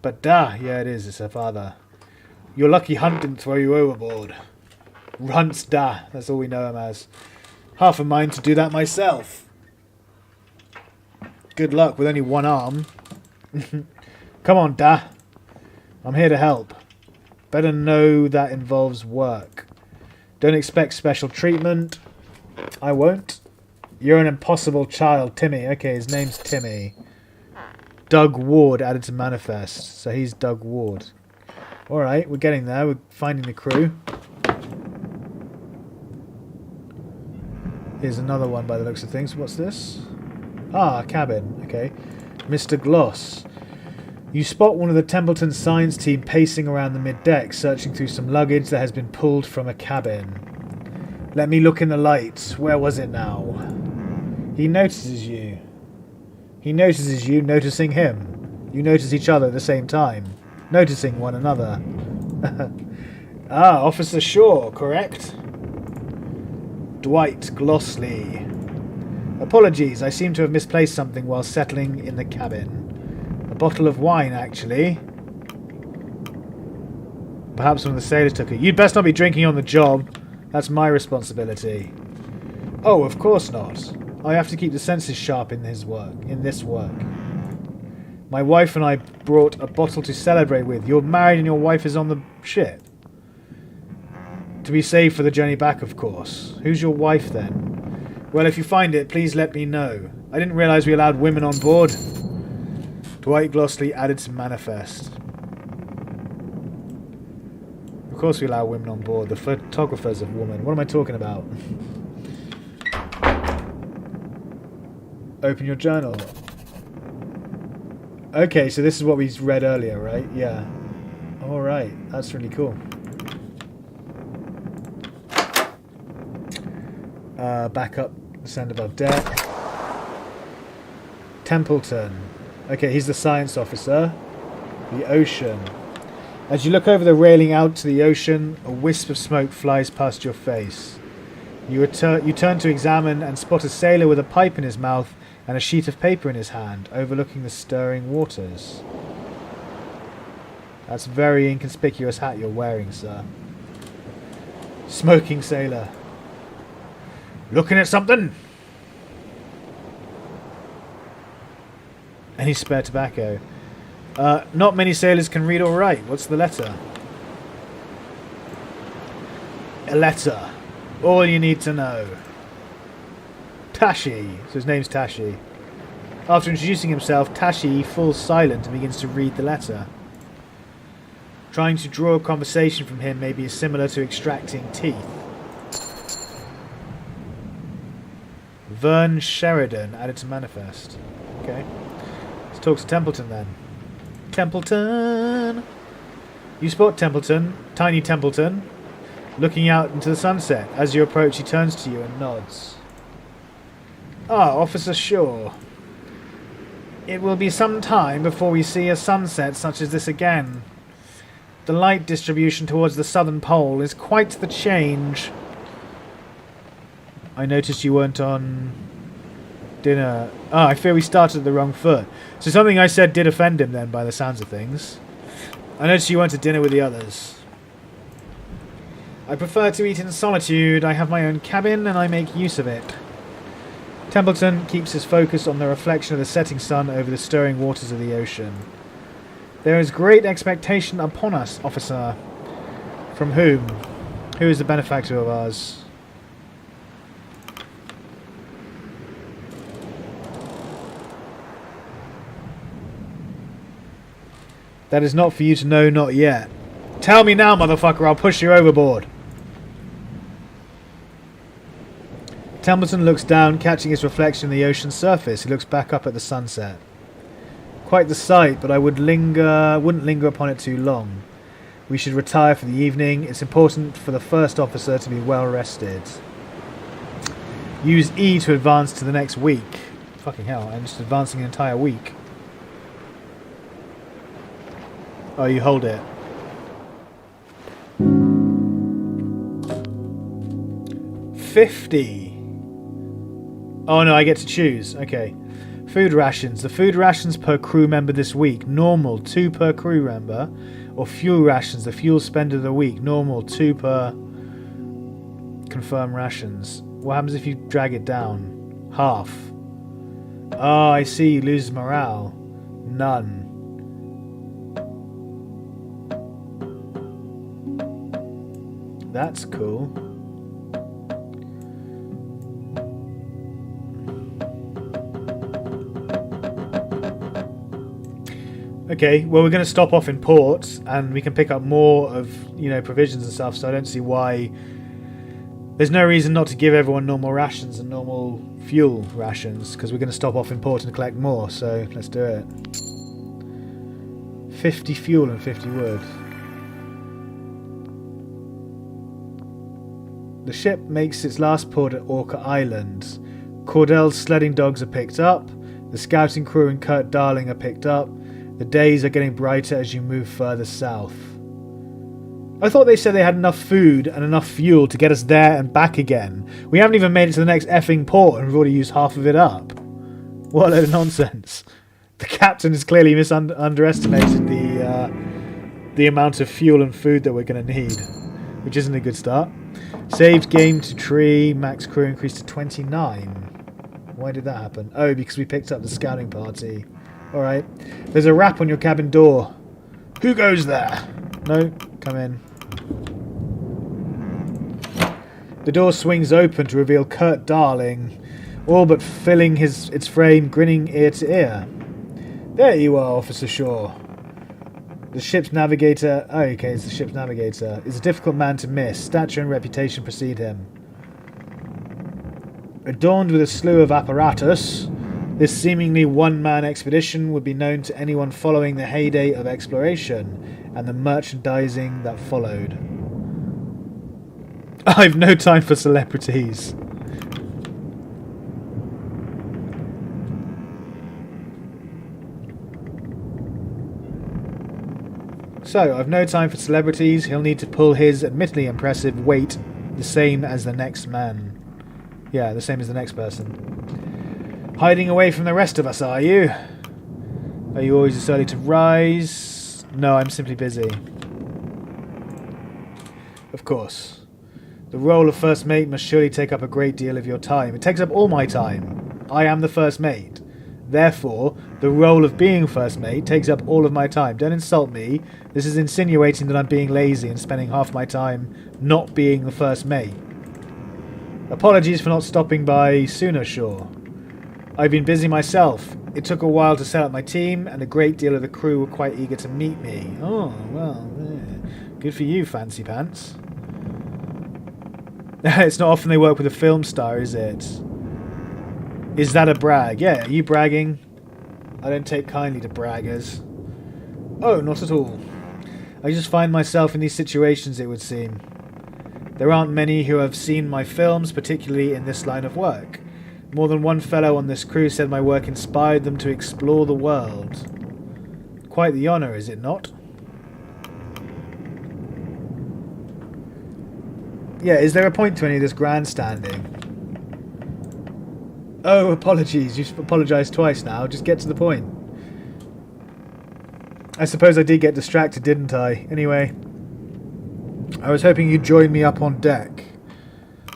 But yeah, it is. It's her father. You're lucky Hunt didn't throw you overboard. Hunt's that's all we know him as. Half a mind to do that myself. Good luck with only one arm. Come on, I'm here to help. Better know that involves work. Don't expect special treatment. I won't. You're an impossible child, Timmy. Okay, his name's Timmy. Doug Ward added to manifest. So he's Doug Ward. Alright, we're getting there. We're finding the crew. Here's another one by the looks of things. What's this? Ah, a cabin. Okay. Mr. Gloss. You spot one of the Templeton Signs team pacing around the mid-deck, searching through some luggage that has been pulled from a cabin. Let me look in the light. Where was it now? He notices you. He notices you noticing him. You notice each other at the same time. noticing one another. Ah, Officer Shaw, correct? Dwight Glossley. Apologies, I seem to have misplaced something while settling in the cabin. A bottle of wine, actually. Perhaps one of the sailors took it. You'd best not be drinking on the job. That's my responsibility. Oh, of course not. I have to keep the senses sharp in this work. My wife and I brought a bottle to celebrate with. You're married and your wife is on the ship. To be saved for the journey back, of course. Who's your wife, then? Well, if you find it, please let me know. I didn't realise we allowed women on board. Dwight Glossley added to manifest. Of course we allow women on board. The photographer's a woman. What am I talking about? Open your journal. Okay, so this is what we read earlier, right? Yeah. Alright, that's really cool. Back up, send above deck. Templeton. Okay, he's the science officer. The ocean. As you look over the railing out to the ocean, a wisp of smoke flies past your face. You turn to examine and spot a sailor with a pipe in his mouth and a sheet of paper in his hand, overlooking the stirring waters. That's a very inconspicuous hat you're wearing, sir. Smoking sailor. Looking at something? Any spare tobacco? Not many sailors can read or write. What's the letter? A letter. All you need to know. Tashi. So his name's Tashi. After introducing himself, Tashi falls silent and begins to read the letter. Trying to draw a conversation from him may be similar to extracting teeth. Vern Sheridan added to manifest. Okay. Let's talk to Templeton then. Templeton! You spot Templeton, tiny Templeton, looking out into the sunset. As you approach, he turns to you and nods. Ah, Officer Shaw. It will be some time before we see a sunset such as this again. The light distribution towards the southern pole is quite the change. I noticed you weren't on dinner. Ah, I fear we started at the wrong foot. So something I said did offend him then, by the sounds of things. I noticed you went to dinner with the others. I prefer to eat in solitude. I have my own cabin and I make use of it. Templeton keeps his focus on the reflection of the setting sun over the stirring waters of the ocean. There is great expectation upon us, officer. From whom? Who is the benefactor of ours? That is not for you to know, not yet. Tell me now, motherfucker, I'll push you overboard. Templeton looks down, catching his reflection in the ocean's surface. He looks back up at the sunset. Quite the sight, but I wouldn't linger upon it too long. We should retire for the evening. It's important for the first officer to be well rested. Use E to advance to the next week. Fucking hell, I'm just advancing an entire week. Oh, you hold it. $50. Oh no, I get to choose. Okay. Food rations. The food rations per crew member this week. Normal, 2 per crew member. Or fuel rations. The fuel spend of the week. Normal, 2 per confirmed rations. What happens if you drag it down? Half. Oh, I see. You lose morale. None. That's cool. Okay, well we're going to stop off in port and we can pick up more of, provisions and stuff, so I don't see why there's no reason not to give everyone normal rations and normal fuel rations, because we're going to stop off in port and collect more, so let's do it. 50 fuel and 50 wood. The ship makes its last port at Orca Island. Cordell's sledding dogs are picked up. The scouting crew and Kurt Darling are picked up. The days are getting brighter as you move further south. I thought they said they had enough food and enough fuel to get us there and back again. We haven't even made it to the next effing port and we've already used half of it up. What a load of nonsense. The captain has clearly underestimated the amount of fuel and food that we're going to need, which isn't a good start. Saved game to tree, max crew increased to 29. Why did that happen? Oh, because we picked up the scouting party. Alright. There's a rap on your cabin door. Who goes there? No, come in. The door swings open to reveal Kurt Darling, all but filling its frame, grinning ear to ear. There you are, Officer Shaw. The ship's navigator... Oh, okay, it's the ship's navigator. Is a difficult man to miss. Stature and reputation precede him. Adorned with a slew of apparatus, this seemingly one-man expedition would be known to anyone following the heyday of exploration and the merchandising that followed. I've no time for celebrities. So, I've no time for celebrities. He'll need to pull his admittedly impressive weight the same as the next man. Yeah, the same as the next person. Hiding away from the rest of us, are you? Are you always this early to rise? No, I'm simply busy. Of course. The role of first mate must surely take up a great deal of your time. It takes up all my time. I am the first mate. Therefore, the role of being first mate takes up all of my time. Don't insult me. This is insinuating that I'm being lazy and spending half my time not being the first mate. Apologies for not stopping by sooner, Shaw. I've been busy myself. It took a while to set up my team, and a great deal of the crew were quite eager to meet me. Oh, well, good for you, Fancy Pants. It's not often they work with a film star, is it? Is that a brag? Yeah, are you bragging? I don't take kindly to braggers. Oh, not at all. I just find myself in these situations, it would seem. There aren't many who have seen my films, particularly in this line of work. More than one fellow on this crew said my work inspired them to explore the world. Quite the honour, is it not? Yeah, is there a point to any of this grandstanding? Oh, apologies. You've apologised twice now. Just get to the point. I suppose I did get distracted, didn't I? Anyway, I was hoping you'd join me up on deck.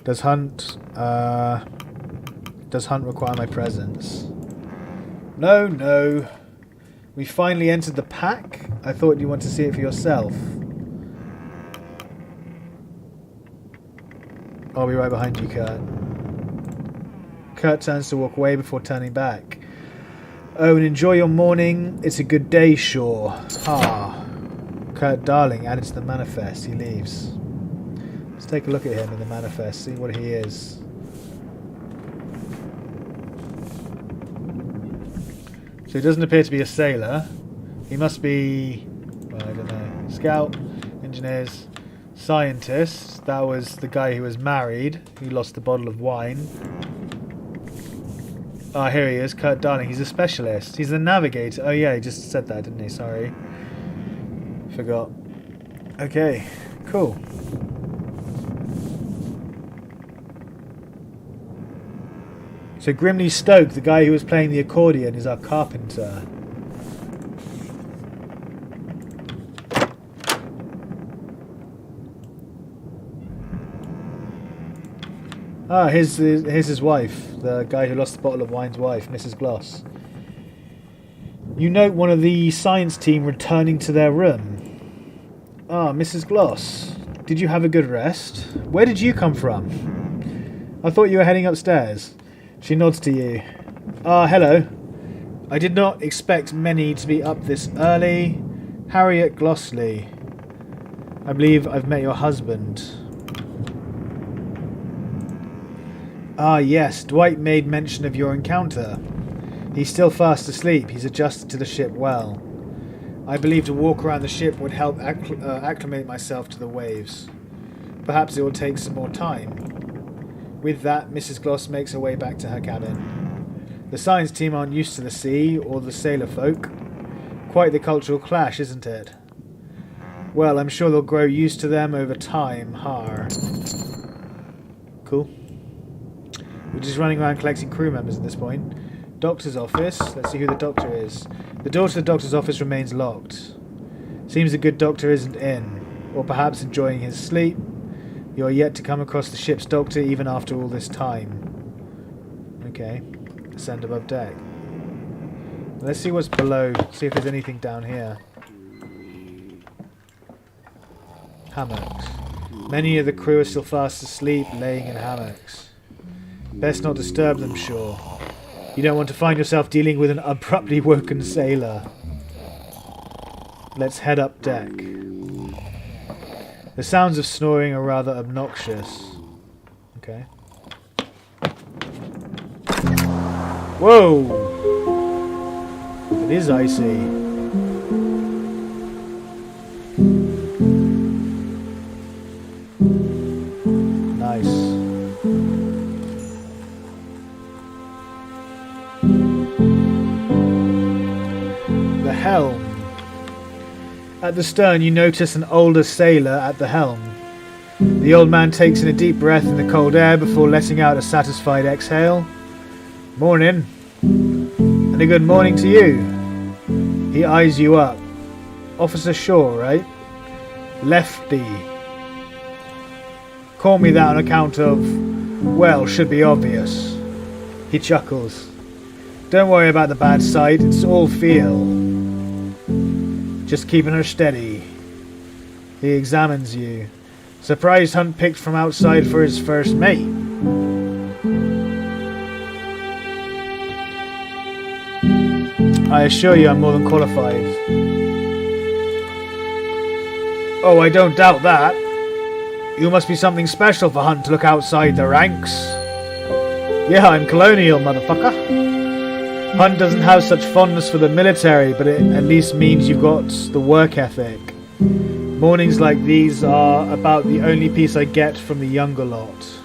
Does Hunt require my presence? No. We finally entered the pack. I thought you wanted to see it for yourself. I'll be right behind you, Kurt. Kurt turns to walk away before turning back. Oh, and enjoy your morning. It's a good day, Shaw. Ah. Kurt Darling added to the manifest. He leaves. Let's take a look at him in the manifest, see what he is. So he doesn't appear to be a sailor. He must be, well, I don't know, scout, engineers, scientist. That was the guy who was married, who lost the bottle of wine. Ah, here he is, Kurt Darling. He's a specialist. He's the navigator. Oh yeah, he just said that, didn't he? Sorry. Forgot. Okay, cool. So Grimly Stoke, the guy who was playing the accordion, is our carpenter. Ah, here's his wife, the guy who lost the bottle of wine's wife, Mrs. Gloss. You note one of the science team returning to their room. Ah, Mrs. Gloss, did you have a good rest? Where did you come from? I thought you were heading upstairs. She nods to you. Ah, hello. I did not expect many to be up this early. Harriet Glossley. I believe I've met your husband. Ah, yes. Dwight made mention of your encounter. He's still fast asleep. He's adjusted to the ship well. I believed a walk around the ship would help acclimate myself to the waves. Perhaps it will take some more time. With that, Mrs. Gloss makes her way back to her cabin. The science team aren't used to the sea or the sailor folk. quite the cultural clash, isn't it? Well, I'm sure they'll grow used to them over time. Har. Cool. We're just running around collecting crew members at this point. Doctor's office. Let's see who the doctor is. The door to the doctor's office remains locked. Seems the good doctor isn't in. Or perhaps enjoying his sleep. You are yet to come across the ship's doctor even after all this time. Okay. Ascend above deck. Let's see what's below. See if there's anything down here. Hammocks. Many of the crew are still fast asleep, laying in hammocks. Best not disturb them, sure. You don't want to find yourself dealing with an abruptly woken sailor. Let's head up deck. The sounds of snoring are rather obnoxious. Okay. Whoa! It is icy. Nice. The helm. At the stern you notice an older sailor at the helm. The old man takes in a deep breath in the cold air before letting out a satisfied exhale. Morning. And a good morning to you. He eyes you up. Officer Shaw, right? Lefty. Call me that on account of, well, should be obvious. He chuckles. Don't worry about the bad side, it's all feel. Just keeping her steady. He examines you. Surprised Hunt picked from outside for his first mate. I assure you I'm more than qualified. Oh, I don't doubt that. You must be something special for Hunt to look outside the ranks. Yeah, I'm colonial, motherfucker. Hunt doesn't have such fondness for the military, but it at least means you've got the work ethic. Mornings like these are about the only peace I get from the younger lot.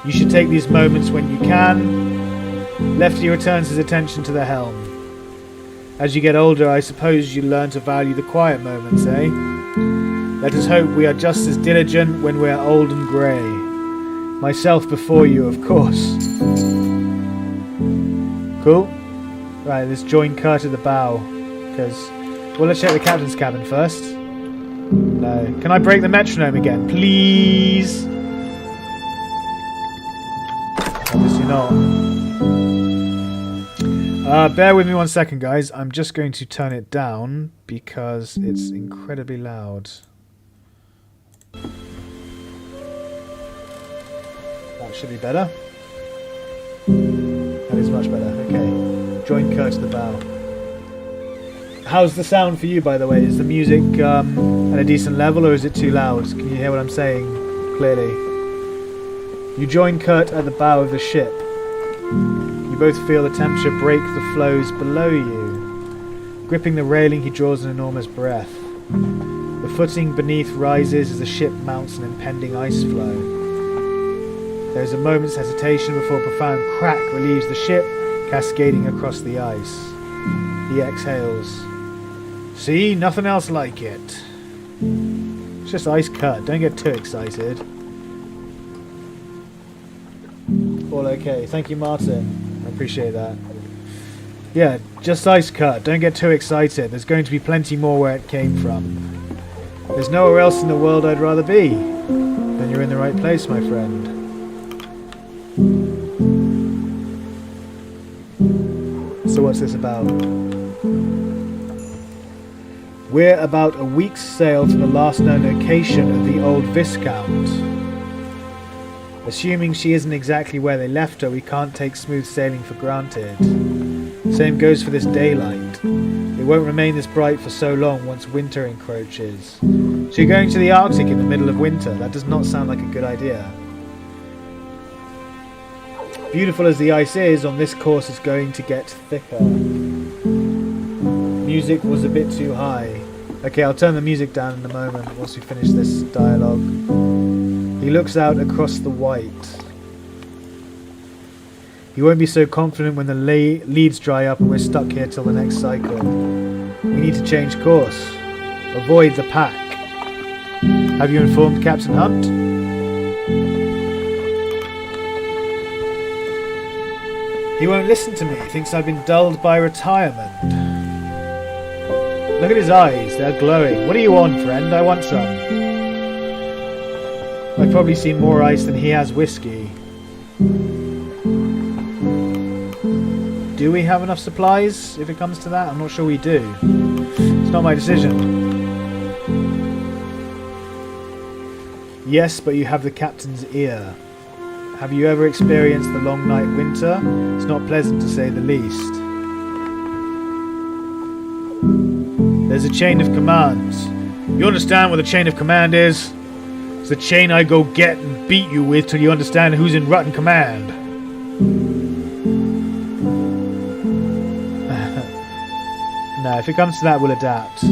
You should take these moments when you can. Lefty returns his attention to the helm. As you get older, I suppose you learn to value the quiet moments, eh? Let us hope we are just as diligent when we are old and grey. Myself before you, of course. Cool. Right, let's join Kurt at the bow. Because, well, let's check the captain's cabin first. No. Can I break the metronome again? Please? Obviously not. Bear with me 1 second, guys. I'm just going to turn it down because it's incredibly loud. That should be better. That is much better. Okay. Join Kurt at the bow. How's the sound for you, by the way? Is the music at a decent level, or is it too loud? Can you hear what I'm saying clearly? You join Kurt at the bow of the ship. You both feel the temperature break the floes below you. Gripping the railing, he draws an enormous breath. The footing beneath rises as the ship mounts an impending ice floe. There is a moment's hesitation before a profound crack relieves the ship, cascading across the ice. He exhales. See? Nothing else like it. It's just ice cut. Don't get too excited. All okay. Thank you, Martin. I appreciate that. Yeah, just ice cut. Don't get too excited. There's going to be plenty more where it came from. There's nowhere else in the world I'd rather be. Then you're in the right place, my friend. So what's this about? We're about a week's sail to the last known location of the old Viscount. Assuming she isn't exactly where they left her, we can't take smooth sailing for granted. Same goes for this daylight. It won't remain this bright for so long once winter encroaches. So you're going to the Arctic in the middle of winter. That does not sound like a good idea. Beautiful as the ice is, on this course it's going to get thicker. Music was a bit too high. Okay, I'll turn the music down in a moment once we finish this dialogue. He looks out across the white. He won't be so confident when the leads dry up and we're stuck here till the next cycle. We need to change course. Avoid the pack. Have you informed Captain Hunt? He won't listen to me. He thinks I've been dulled by retirement. Look at his eyes. They're glowing. What do you want, friend? I want some. I've probably seen more ice than he has whiskey. Do we have enough supplies, if it comes to that? I'm not sure we do. It's not my decision. Yes, but you have the captain's ear. Have you ever experienced the long night winter? It's not pleasant to say the least. There's a chain of command. You understand what a chain of command is? It's the chain I go get and beat you with till you understand who's in rotten command. No, if it comes to that, we'll adapt.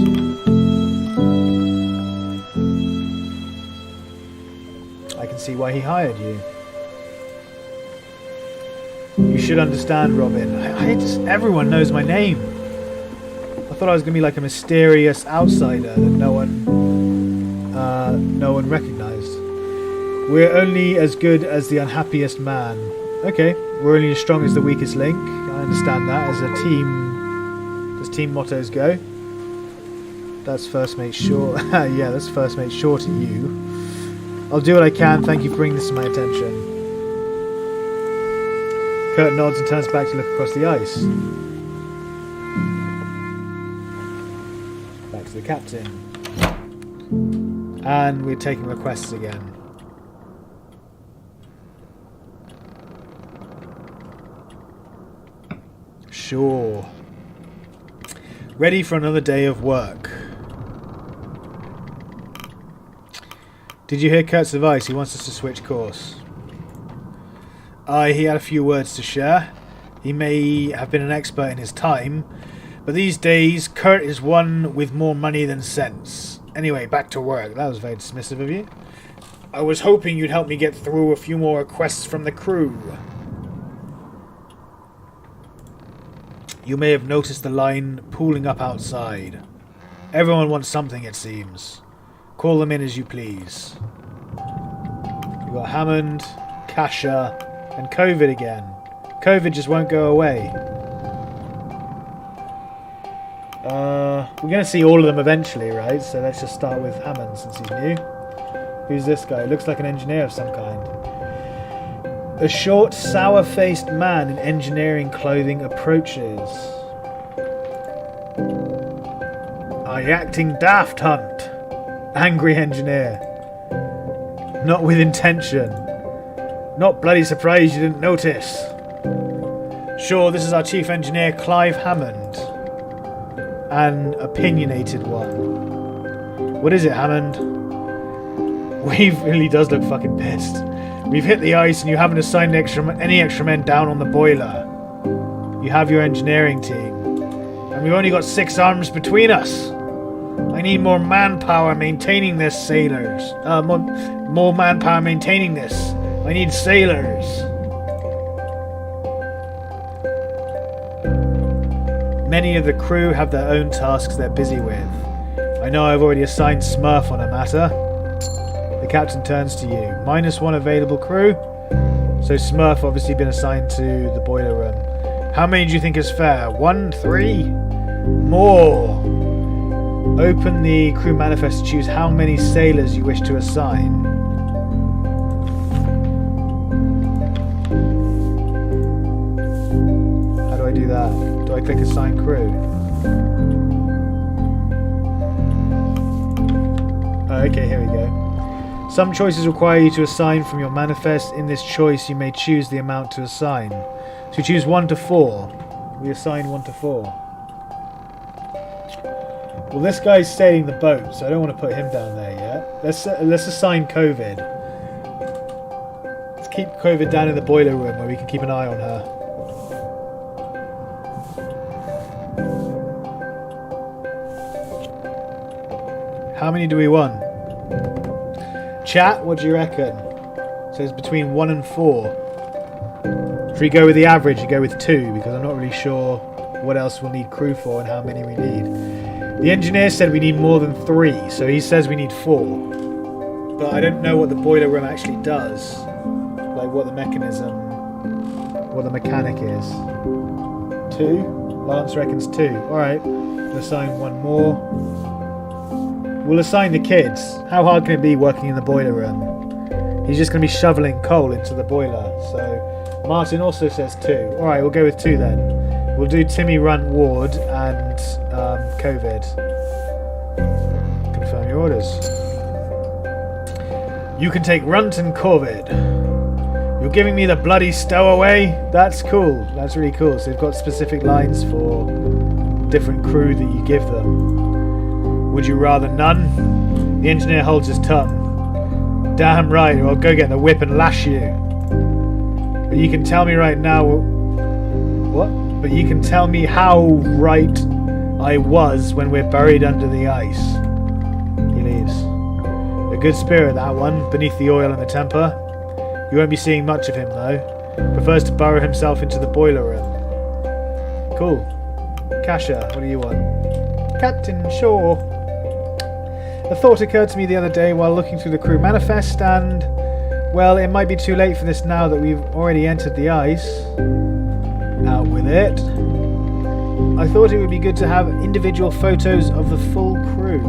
I can see why he hired you. You should understand, Robin. Everyone knows my name. I thought I was going to be like a mysterious outsider that no one recognized. We're only as good as the unhappiest man. Okay, we're only as strong as the weakest link. I understand that as a team. As team mottos go. That's first mate sure. Yeah, that's first mate sure to you. I'll do what I can. Thank you for bringing this to my attention. Kurt nods and turns back to look across the ice. Back to the captain. And we're taking requests again. Sure. Ready for another day of work. Did you hear Kurt's advice? He wants us to switch course. Aye, he had a few words to share. He may have been an expert in his time, but these days Kurt is one with more money than sense. Anyway, back to work. That was very dismissive of you. I was hoping you'd help me get through a few more requests from the crew. You may have noticed the line pooling up outside. Everyone wants something, it seems. Call them in as you please. You've got Hammond, Kasha, and COVID again. COVID just won't go away. We're going to see all of them eventually, right? So let's just start with Hammond since he's new. Who's this guy? Looks like an engineer of some kind. A short, sour-faced man in engineering clothing approaches. Are you acting daft, Hunt? Angry engineer. Not with intention. Not bloody surprised you didn't notice. Sure, this is our chief engineer, Clive Hammond. An opinionated one. What is it, Hammond? Wave really does look fucking pissed. We've hit the ice and you haven't assigned any extra men down on the boiler. You have your engineering team. And we've only got 6 arms between us. I need more manpower maintaining this, sailors. More manpower maintaining this. I need sailors. Many of the crew have their own tasks they're busy with. I know I've already assigned Smurf on a matter. The captain turns to you. -1 available crew. So Smurf obviously been assigned to the boiler room. How many do you think is fair? 1, 3? More. Open the crew manifest to choose how many sailors you wish to assign. How do I do that? Do I click assign crew? Oh, okay, here we go. Some choices require you to assign from your manifest. In this choice, you may choose the amount to assign. So we choose 1 to 4. We assign 1 to 4. Well, this guy's sailing the boat, so I don't want to put him down there yet. Let's assign COVID. Let's keep COVID down in the boiler room where we can keep an eye on her. How many do we want? Chat, what do you reckon? So it's between 1 and 4. If we go with the average, you go with 2, because I'm not really sure what else we'll need crew for and how many we need. The engineer said we need more than 3, so he says we need 4. But I don't know what the boiler room actually does. Like what the mechanism, what the mechanic is. 2? Lance reckons 2. Alright, we'll assign 1 more. We'll assign the kids. How hard can it be working in the boiler room? He's just going to be shoveling coal into the boiler. So Martin also says 2. Alright, we'll go with 2 then. We'll do Timmy, Runt, Ward and COVID. Confirm your orders. You can take Runt and COVID. You're giving me the bloody stowaway? That's cool. That's really cool. So they've got specific lines for different crew that you give them. Would you rather none? The engineer holds his tongue. Damn right, or I'll go get the whip and lash you. But you can tell me right now... What? But you can tell me how right I was when we're buried under the ice. He leaves. A good spirit, that one, beneath the oil and the temper. You won't be seeing much of him, though. Prefers to burrow himself into the boiler room. Cool. Kasha, what do you want? Captain Shaw. A thought occurred to me the other day while looking through the crew manifest and... Well, it might be too late for this now that we've already entered the ice. Out with it. I thought it would be good to have individual photos of the full crew.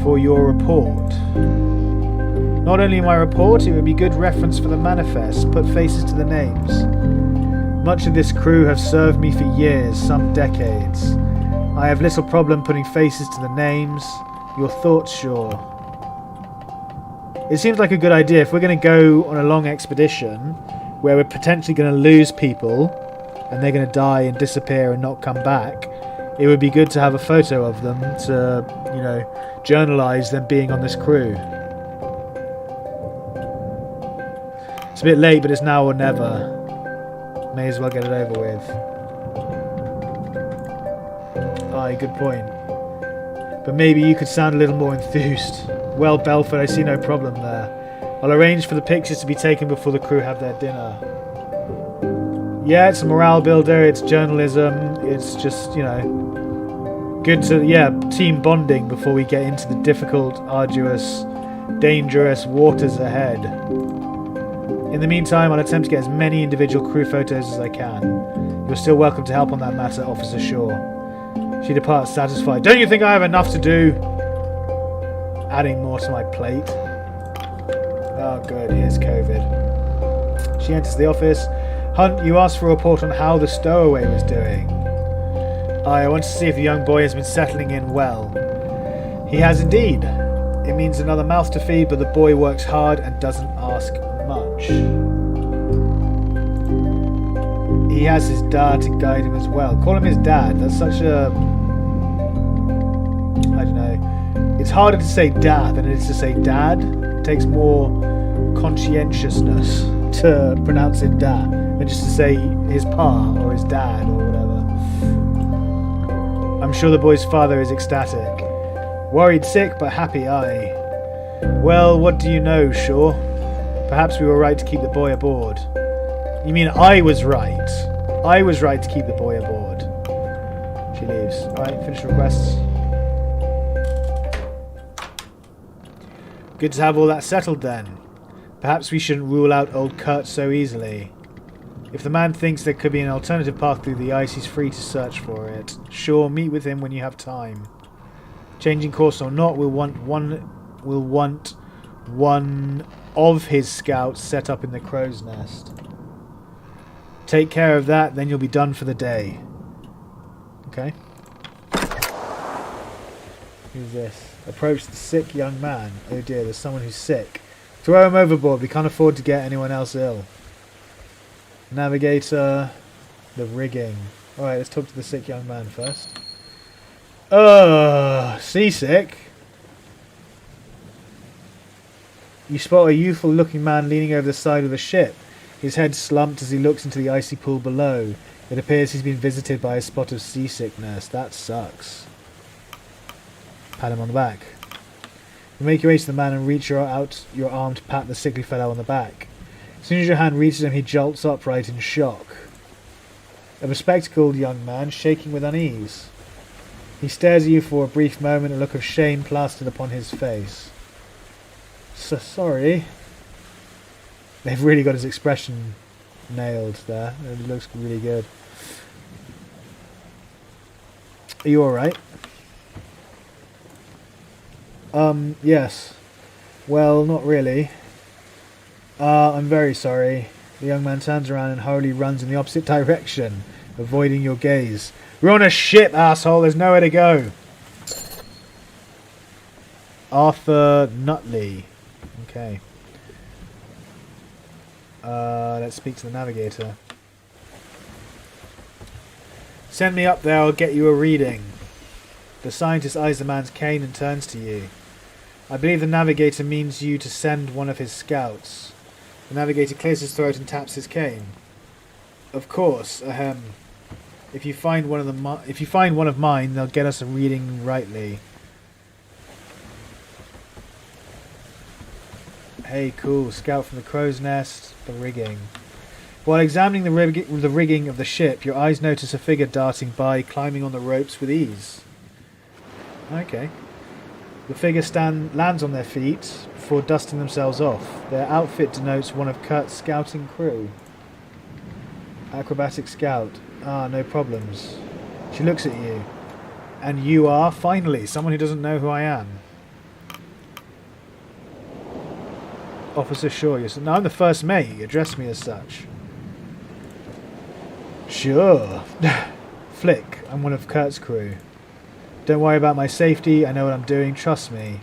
For your report. Not only my report, it would be good reference for the manifest. Put faces to the names. Much of this crew have served me for years, some decades. I have little problem putting faces to the names. Your thoughts, Shaw? It seems like a good idea. If we're going to go on a long expedition where we're potentially going to lose people and they're going to die and disappear and not come back, it would be good to have a photo of them to, you know, journalise them being on this crew. It's a bit late, but it's now or never. May as well get it over with. Aye, good point. But maybe you could sound a little more enthused. Well, Belford, I see no problem there. I'll arrange for the pictures to be taken before the crew have their dinner. Yeah, it's a morale builder, it's journalism, it's just, you know, good to, yeah, team bonding before we get into the difficult, arduous, dangerous waters ahead. In the meantime, I'll attempt to get as many individual crew photos as I can. You're still welcome to help on that matter, Officer Shaw. She departs satisfied. Don't you think I have enough to do? Adding more to my plate. Oh good, here's COVID. She enters the office. Hunt, you asked for a report on how the stowaway was doing. I want to see if the young boy has been settling in well. He has indeed. It means another mouth to feed, but the boy works hard and doesn't ask much. He has his dad to guide him as well. Call him his dad. That's such a... I don't know. It's harder to say dad than it is to say dad. It takes more conscientiousness to pronounce it dad than just to say his pa or his dad or whatever. I'm sure the boy's father is ecstatic. Worried sick, but happy aye. Well, what do you know, Shaw? Perhaps we were right to keep the boy aboard. You mean I was right? I was right to keep the boy aboard. She leaves. Alright, finish requests. Good to have all that settled then. Perhaps we shouldn't rule out old Kurt so easily. If the man thinks there could be an alternative path through the ice, he's free to search for it. Sure, meet with him when you have time. Changing course or not, we'll want one of his scouts set up in the crow's nest. Take care of that, then you'll be done for the day. Okay. Who's this? Approach the sick young man. Oh dear, there's someone who's sick. Throw him overboard. We can't afford to get anyone else ill. Navigator. The rigging. Alright, let's talk to the sick young man first. Seasick? You spot a youthful looking man leaning over the side of the ship. His head slumped as he looks into the icy pool below. It appears he's been visited by a spot of seasickness. That sucks. Pat him on the back. You make your way to the man and reach out your arm to pat the sickly fellow on the back. As soon as your hand reaches him, he jolts upright in shock. A bespectacled young man, shaking with unease. He stares at you for a brief moment, a look of shame plastered upon his face. So sorry. They've really got his expression nailed there. It looks really good. Are you alright? Yes. Well, not really. I'm very sorry. The young man turns around and hurriedly runs in the opposite direction, avoiding your gaze. We're on a ship, asshole. There's nowhere to go. Arthur Nutley. Okay. Let's speak to the navigator. Send me up there, I'll get you a reading. The scientist eyes the man's cane and turns to you. I believe the navigator means you to send one of his scouts. The navigator clears his throat and taps his cane. Of course, ahem. If you find one of mine, they'll get us a reading rightly. Hey, cool. Scout from the crow's nest. The rigging. While examining the rigging of the ship, your eyes notice a figure darting by, climbing on the ropes with ease. Okay. The figure lands on their feet before dusting themselves off. Their outfit denotes one of Kurt's scouting crew. Acrobatic scout. Ah, no problems. She looks at you. And you are, finally, someone who doesn't know who I am. Officer Shaw, no, I'm the first mate. Address me as such. Sure. Flick, I'm one of Kurt's crew. Don't worry about my safety, I know what I'm doing, trust me.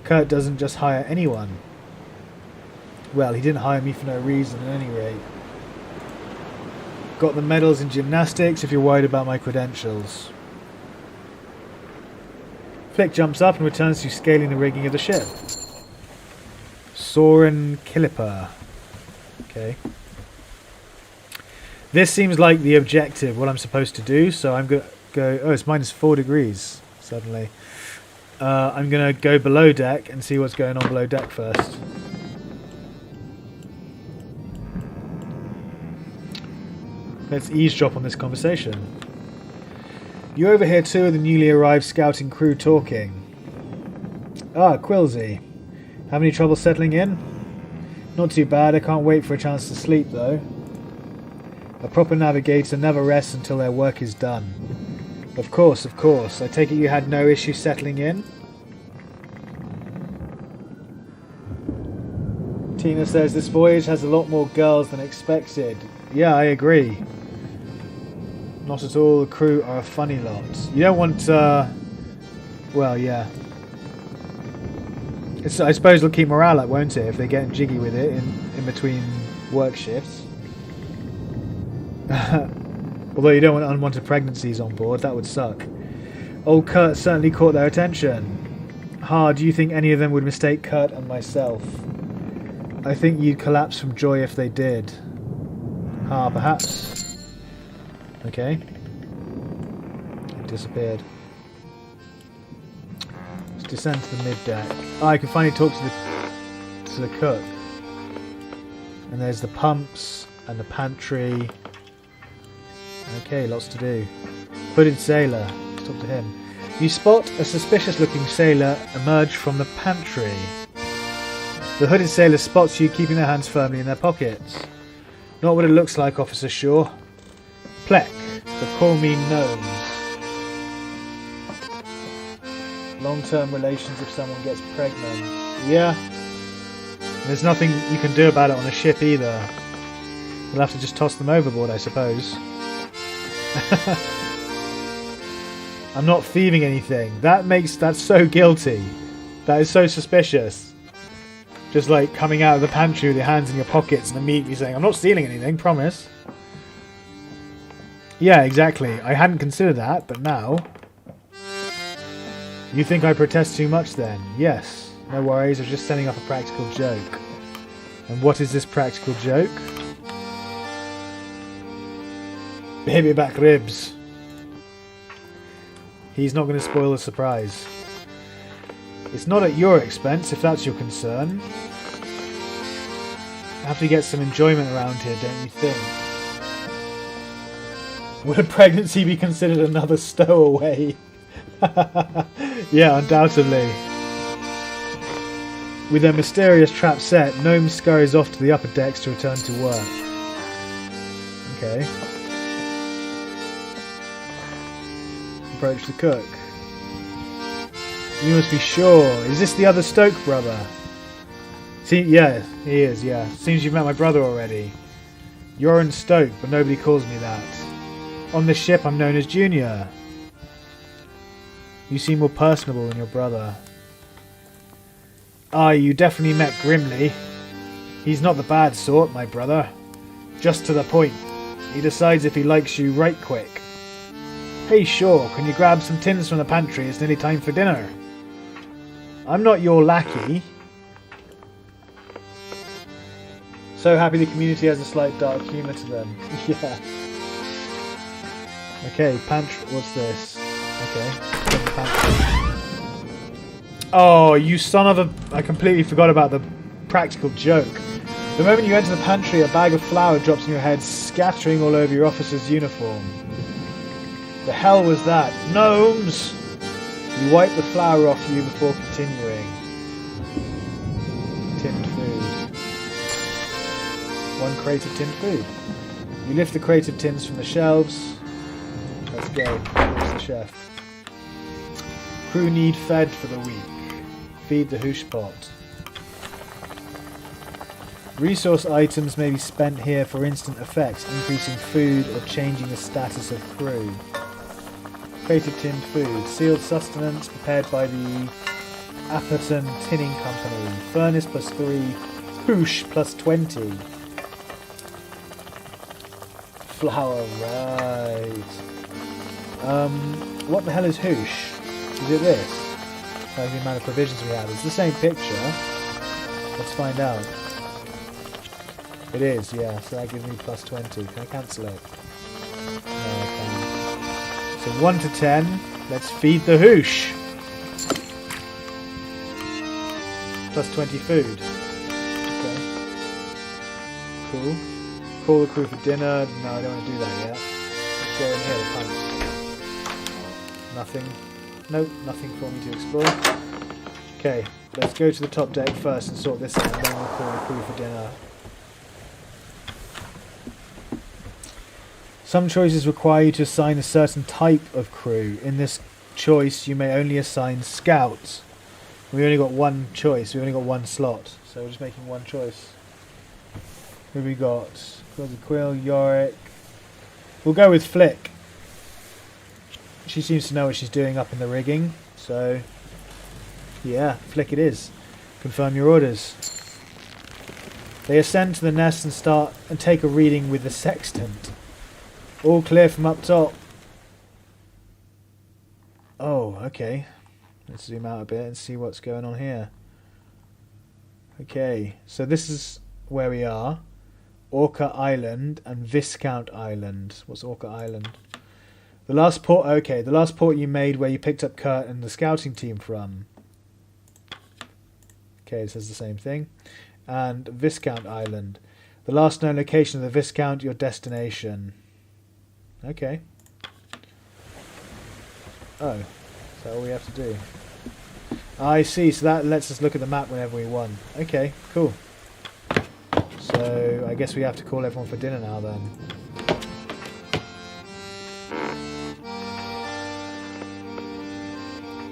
Kurt doesn't just hire anyone. Well, he didn't hire me for no reason at any rate. Got the medals in gymnastics if you're worried about my credentials. Flick jumps up and returns to scaling the rigging of the ship. Soren Kiliper. Okay. This seems like the objective, what I'm supposed to do, so I'm going to go... Oh, it's -4 degrees, suddenly. I'm going to go below deck and see what's going on below deck first. Let's eavesdrop on this conversation. You overhear two of the newly arrived scouting crew talking. Ah, Quilsey. Have any trouble settling in? Not too bad, I can't wait for a chance to sleep though. A proper navigator never rests until their work is done. Of course, of course. I take it you had no issue settling in? Tina says this voyage has a lot more girls than expected. Yeah, I agree. Not at all, the crew are a funny lot. You don't want, well, yeah. I suppose it'll keep morale up, won't it, if they're getting jiggy with it in between work shifts. Although you don't want unwanted pregnancies on board, that would suck. Old Kurt certainly caught their attention. Do you think any of them would mistake Kurt and myself? I think you'd collapse from joy if they did. Perhaps. Okay. It disappeared. Let's descend to the mid-deck. I can finally talk to the cook. And there's the pumps and the pantry. Okay, lots to do. Hooded sailor. Let's talk to him. You spot a suspicious-looking sailor emerge from the pantry. The hooded sailor spots you, keeping their hands firmly in their pockets. Not what it looks like, Officer Shaw. Pleck, but call me Gnomes. Long-term relations if someone gets pregnant. Yeah. There's nothing you can do about it on a ship either. We'll have to just toss them overboard, I suppose. I'm not thieving anything. That's so guilty. That is so suspicious. Just like coming out of the pantry with your hands in your pockets and immediately saying, I'm not stealing anything, promise. Yeah, exactly. I hadn't considered that, but now... You think I protest too much then? Yes. No worries, I was just setting up a practical joke. And what is this practical joke? Baby back ribs. He's not going to spoil the surprise. It's not at your expense, if that's your concern. Have to get some enjoyment around here, don't you think? Would a pregnancy be considered another stowaway? Yeah, undoubtedly. With their mysterious trap set, Gnome scurries off to the upper decks to return to work. Okay. Approach the cook. You must be sure. Is this the other Stoke brother? See, yeah, he is, yeah. Seems you've met my brother already. You're in Stoke, but nobody calls me that. On this ship, I'm known as Junior. You seem more personable than your brother. Ah, you definitely met Grimly. He's not the bad sort, my brother. Just to the point. He decides if he likes you right quick. Hey, sure, can you grab some tins from the pantry? It's nearly time for dinner. I'm not your lackey. So happy the community has a slight dark humour to them. Yeah. Okay, pantry. What's this? Okay. Oh, you son of a... I completely forgot about the practical joke. The moment you enter the pantry, a bag of flour drops on your head, scattering all over your officer's uniform. The hell was that? Gnomes! You wipe the flour off you before continuing. Tinned food. One crate of tinned food. You lift the crate of tins from the shelves. Let's go. Here's the chef. Crew need fed for the week. Feed the hoosh pot. Resource items may be spent here for instant effects, increasing food or changing the status of crew. Crate of tinned food. Sealed sustenance prepared by the Apperton Tinning Company. Furnace plus 3. Hoosh plus 20. Flour, right. What the hell is hoosh? Is it this? Like the amount of provisions we have. It's the same picture. Let's find out. It is, yeah. So that gives me plus 20. Can I cancel it? No, I can't. So 1 to 10. Let's feed the hoosh. Plus 20 food. Okay. Cool. Call the crew for dinner. No, I don't want to do that yet. Let's go in here, the punch. Nothing. Nope, nothing for me to explore. Okay, let's go to the top deck first and sort this out, and then we'll call the crew for dinner. Some choices require you to assign a certain type of crew. In this choice, you may only assign scouts. We only got one choice, we only got one slot, so we're just making one choice. Who we got? Quill, Yorick. We'll go with Flick. She seems to know what she's doing up in the rigging, so yeah, Flick it is. Confirm your orders. They ascend to the nest and start and take a reading with the sextant. All clear from up top. Oh, okay. Let's zoom out a bit and see what's going on here. Okay, so this is where we are. Orca Island and Viscount Island. What's Orca Island? The last port, okay, the last port you made where you picked up Kurt and the scouting team from. Okay, it says the same thing. And Viscount Island. The last known location of the Viscount, your destination. Okay. Oh, is that all we have to do? I see, so that lets us look at the map whenever we want. Okay, cool. So, I guess we have to call everyone for dinner now then.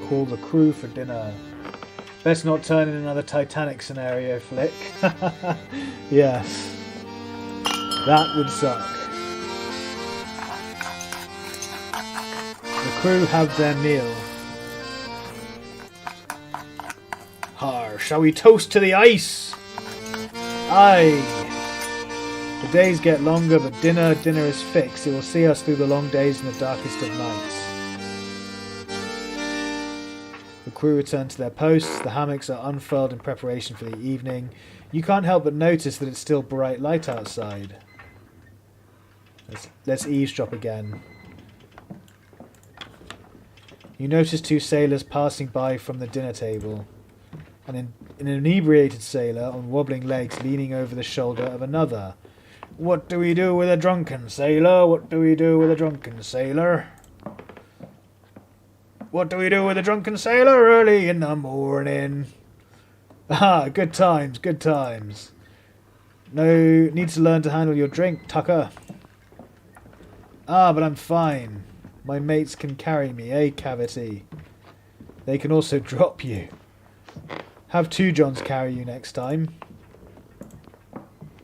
Call the crew for dinner. Let's not turn in another Titanic scenario, Flick. Yes. That would suck. The crew have their meal. Har, shall we toast to the ice? Aye. The days get longer, but dinner is fixed. It will see us through the long days and the darkest of nights. The crew return to their posts. The hammocks are unfurled in preparation for the evening. You can't help but notice that it's still bright light outside. Let's eavesdrop again. You notice two sailors passing by from the dinner table. An inebriated sailor on wobbling legs leaning over the shoulder of another. What do we do with a drunken sailor? What do we do with a drunken sailor? What do we do with a drunken sailor early in the morning? Ah, good times, good times. No need to learn to handle your drink, Tucker. Ah, but I'm fine. My mates can carry me, eh, Cavity? They can also drop you. Have two Johns carry you next time.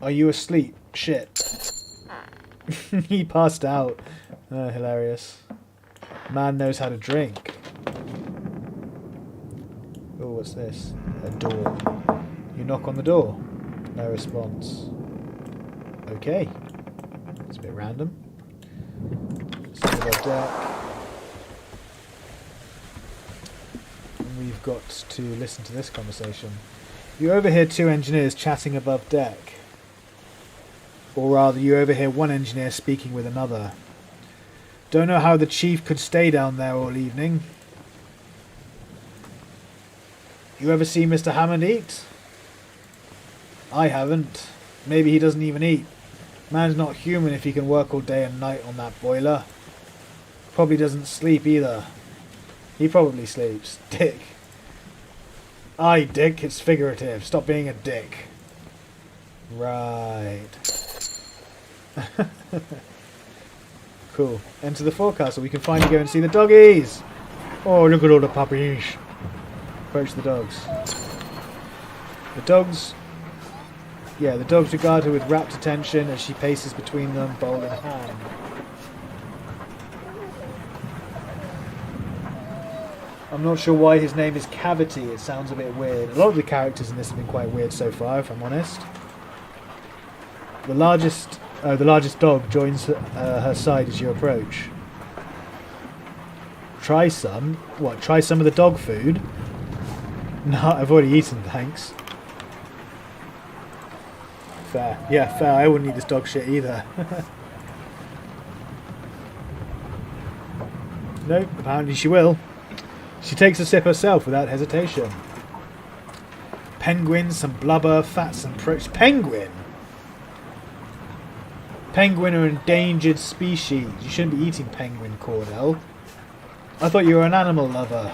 Are you asleep? Shit. He passed out. Hilarious. Man knows how to drink. Oh, what's this? A door. You knock on the door. No response. Okay. It's a bit random. Some of our deck. And we've got to listen to this conversation. You overhear two engineers chatting above deck. Or rather, you overhear one engineer speaking with another. Don't know how the chief could stay down there all evening. You ever see Mr. Hammond eat? I haven't. Maybe he doesn't even eat. Man's not human if he can work all day and night on that boiler. Probably doesn't sleep either. He probably sleeps. Dick. Aye, Dick, it's figurative. Stop being a dick. Right. Cool. Enter the forecast so we can finally go and see the doggies. Oh, look at all the puppies. Approach the dogs. The dogs... Yeah, the dogs regard her with rapt attention as she paces between them, bowl in hand. I'm not sure why his name is Cavity. It sounds a bit weird. A lot of the characters in this have been quite weird so far, if I'm honest. The largest dog joins her side as you approach. Try some? What, try some of the dog food? No, I've already eaten, thanks. Fair. Yeah, fair. I wouldn't eat this dog shit either. Nope, apparently she will. She takes a sip herself without hesitation. Penguins, some blubber, fats and protein. Penguin? Penguin are endangered species. You shouldn't be eating penguin, Cordell. I thought you were an animal lover.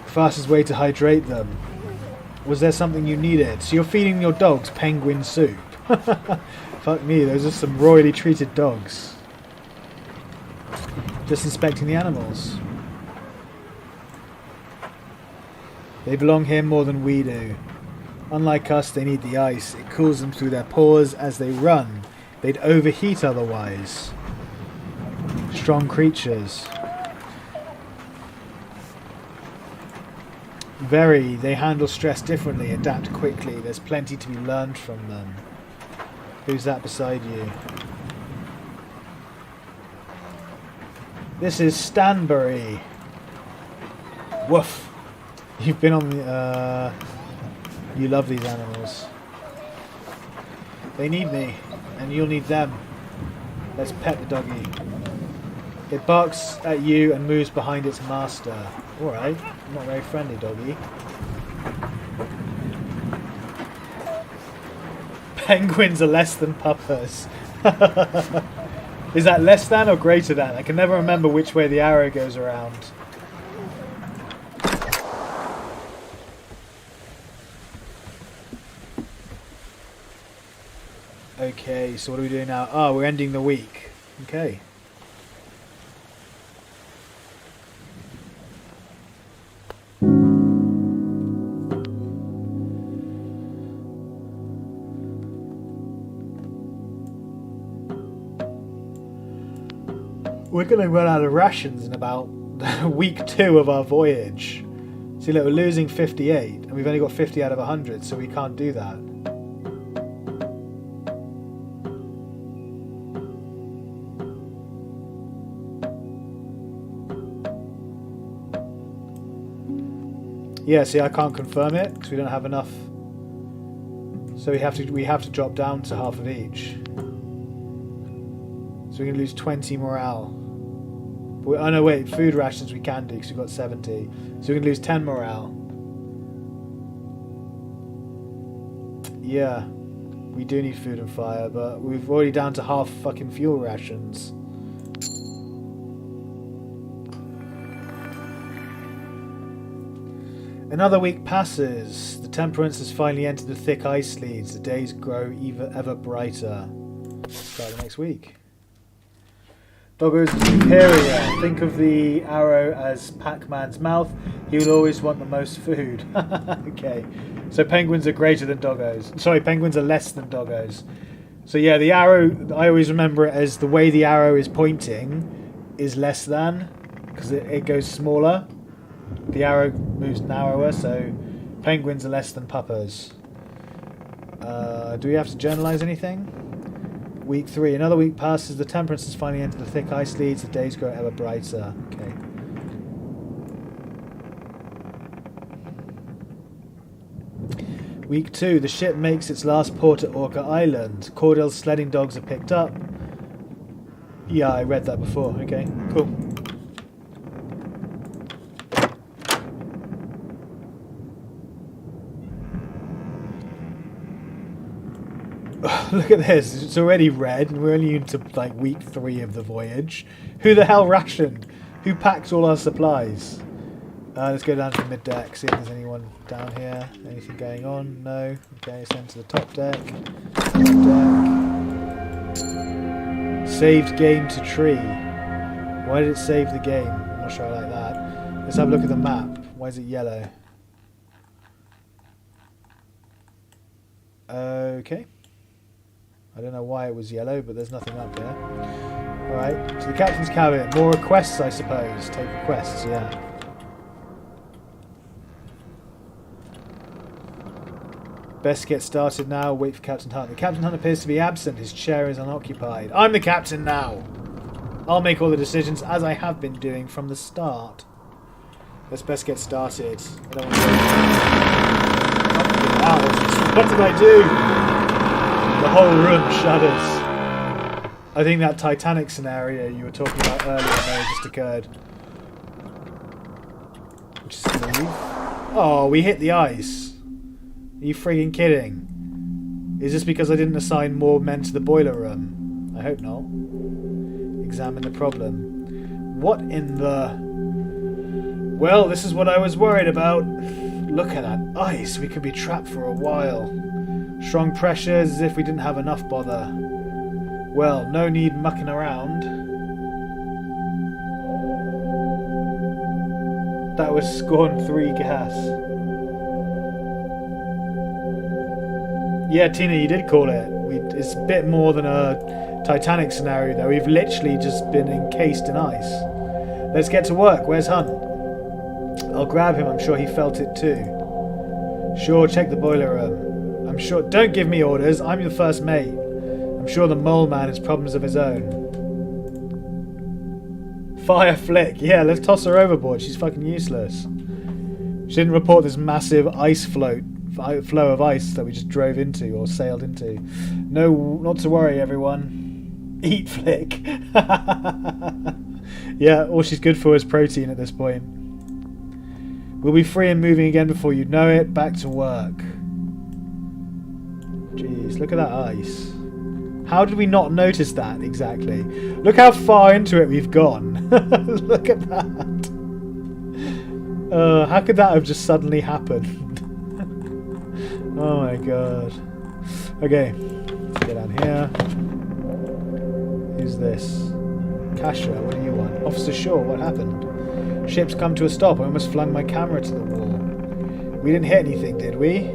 Fastest way to hydrate them. Was there something you needed? So you're feeding your dogs penguin soup. Fuck me, those are some royally treated dogs. Just inspecting the animals. They belong here more than we do. Unlike us, they need the ice. It cools them through their pores as they run. They'd overheat otherwise. Strong creatures. Very. They handle stress differently, adapt quickly. There's plenty to be learned from them. Who's that beside you? This is Stanbury. Woof. You've been on the... You love these animals. They need me, and you'll need them. Let's pet the doggy. It barks at you and moves behind its master. Alright, not very friendly, doggy. Penguins are less than puppers. Is that less than or greater than? I can never remember which way the arrow goes around. Okay, so what are we doing now? Oh, we're ending the week. Okay. We're going to run out of rations in about week 2 of our voyage. See, look, we're losing 58, and we've only got 50 out of 100, so we can't do that. Yeah, see, I can't confirm it because we don't have enough. So we have to drop down to half of each. So we're going to lose 20 morale. Oh no, wait, food rations we can do because we've got 70. So we're going to lose 10 morale. Yeah, we do need food and fire, but we're already down to half fucking fuel rations. Another week passes. The Temperance has finally entered the thick ice sleeves. The days grow ever brighter. Start the next week. Doggo's superior. Think of the arrow as Pac-Man's mouth. He will always want the most food. Okay. So penguins are greater than doggos. Sorry, penguins are less than doggos. So yeah, the arrow, I always remember it as the way the arrow is pointing is less than, because it goes smaller. The arrow moves narrower, so penguins are less than puppers. Do we have to journalise anything? Week 3. Another week passes. The Temperance has finally entered the thick ice leads. The days grow ever brighter. Okay. Week 2. The ship makes its last port at Orca Island. Cordell's sledding dogs are picked up. Yeah, I read that before. Okay, cool. Look at this. It's already red, and we're only into like week 3 of the voyage. Who the hell rationed? Who packed all our supplies? Let's go down to the mid-deck, see if there's anyone down here. Anything going on? No. Okay, send to the top deck. Top deck. Saved game to tree. Why did it save the game? I'm not sure I like that. Let's have a look at the map. Why is it yellow? Okay. I don't know why it was yellow, but there's nothing up here. Alright, so the captain's cabin. More requests, I suppose. Take requests, yeah. Best get started now. Wait for Captain Hunt. The Captain Hunt appears to be absent. His chair is unoccupied. I'm the captain now. I'll make all the decisions as I have been doing from the start. Let's best get started. I don't want to go out. What did I do? The whole room shudders. I think that Titanic scenario you were talking about earlier may have just occurred. Which is smooth. Oh, we hit the ice. Are you frigging kidding? Is this because I didn't assign more men to the boiler room? I hope not. Examine the problem. What in the... Well, this is what I was worried about. Look at that ice. We could be trapped for a while. Strong pressures as if we didn't have enough bother. Well, no need mucking around. That was Scorn 3 gas. Yeah, Tina, you did call it. It's a bit more than a Titanic scenario, though. We've literally just been encased in ice. Let's get to work. Where's Hunt? I'll grab him. I'm sure he felt it too. Sure, check the boiler room. I'm sure... Don't give me orders. I'm your first mate. I'm sure the mole man has problems of his own. Fire flick. Yeah, let's toss her overboard. She's fucking useless. She didn't report this massive ice flow of ice that we just drove into or sailed into. No, not to worry, everyone. Eat flick. Yeah, all she's good for is protein at this point. We'll be free and moving again before you know it. Back to work. Jeez, look at that ice. How did we not notice that exactly? Look how far into it we've gone. Look at that. How could that have just suddenly happened? Oh my god. Okay, let's get down here. Who's this? Kasha, what do you want? Officer Shaw, what happened? Ship's come to a stop. I almost flung my camera to the wall. We didn't hit anything, did we?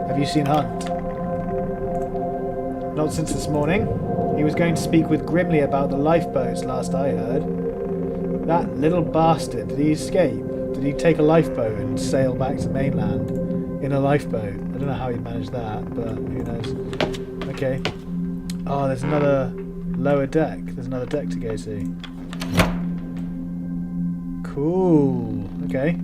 Have you seen Hunt? Not since this morning. He was going to speak with Grimley about the lifeboats, last I heard. That little bastard, did he escape? Did he take a lifeboat and sail back to mainland in a lifeboat? I don't know how he managed that, but who knows. Okay. Oh, there's another lower deck. There's another deck to go to. Cool. Okay.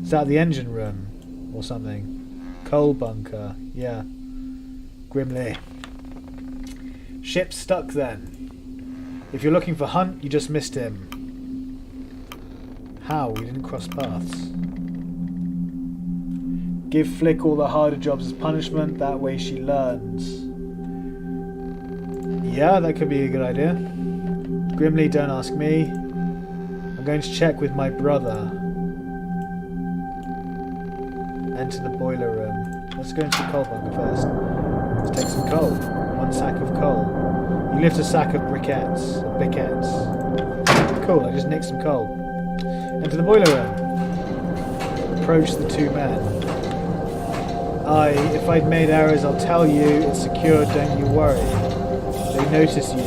Is that the engine room or something? Coal bunker. Yeah. Grimley. Ship's stuck then. If you're looking for Hunt, you just missed him. How? We didn't cross paths. Give Flick all the harder jobs as punishment, that way she learns. Yeah, that could be a good idea. Grimley, don't ask me. I'm going to check with my brother. Enter the boiler room. Let's go into the coal bunker first. Let's take some coal. 1 sack of coal. You lift a sack of briquettes. Cool, I just nicked some coal. Enter the boiler room. Approach the 2 men. If I'd made errors, I'll tell you. It's secure, don't you worry. They notice you.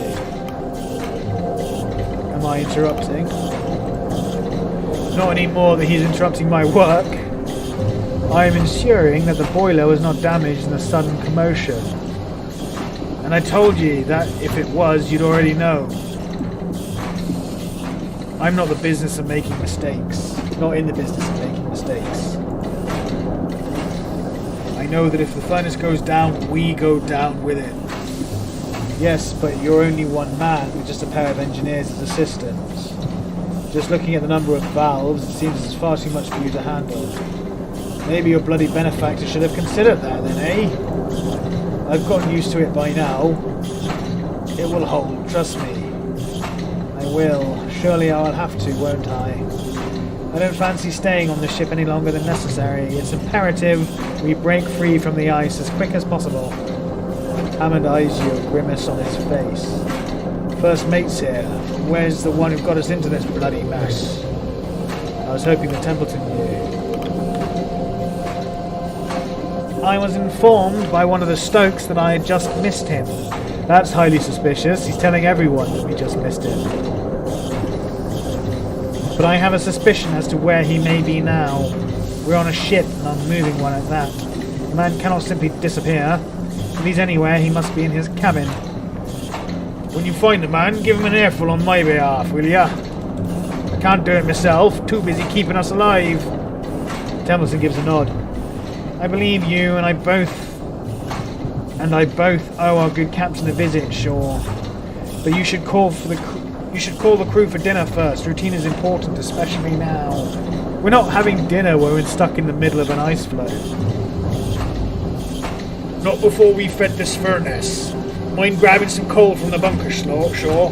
Am I interrupting? Not anymore that he's interrupting my work. I am ensuring that the boiler was not damaged in the sudden commotion. And I told you that if it was, you'd already know. I'm not the business of making mistakes. Not in the business of making mistakes. I know that if the furnace goes down, we go down with it. Yes, but you're only one man with just a pair of engineers as assistants. Just looking at the number of valves, it seems it's far too much for you to handle. Maybe your bloody benefactor should have considered that then, eh? I've gotten used to it by now. It will hold, trust me. I will. Surely I'll have to, won't I? I don't fancy staying on this ship any longer than necessary. It's imperative we break free from the ice as quick as possible. Hammond eyes you, a grimace on his face. First mate's here. Where's the one who got us into this bloody mess? I was hoping that Templeton knew. I was informed by one of the Stokes that I had just missed him. That's highly suspicious. He's telling everyone that we just missed him. But I have a suspicion as to where he may be now. We're on a ship, an unmoving one at that. The man cannot simply disappear. If he's anywhere, he must be in his cabin. When you find the man, give him an earful on my behalf, will ya? I can't do it myself. Too busy keeping us alive. Templeton gives a nod. I believe you, and I both owe our good captain a visit, sure. But you should call the crew for dinner first. Routine is important, especially now. We're not having dinner when we're stuck in the middle of an ice floe. Not before we fed this furnace. Mind grabbing some coal from the bunker, Shaw?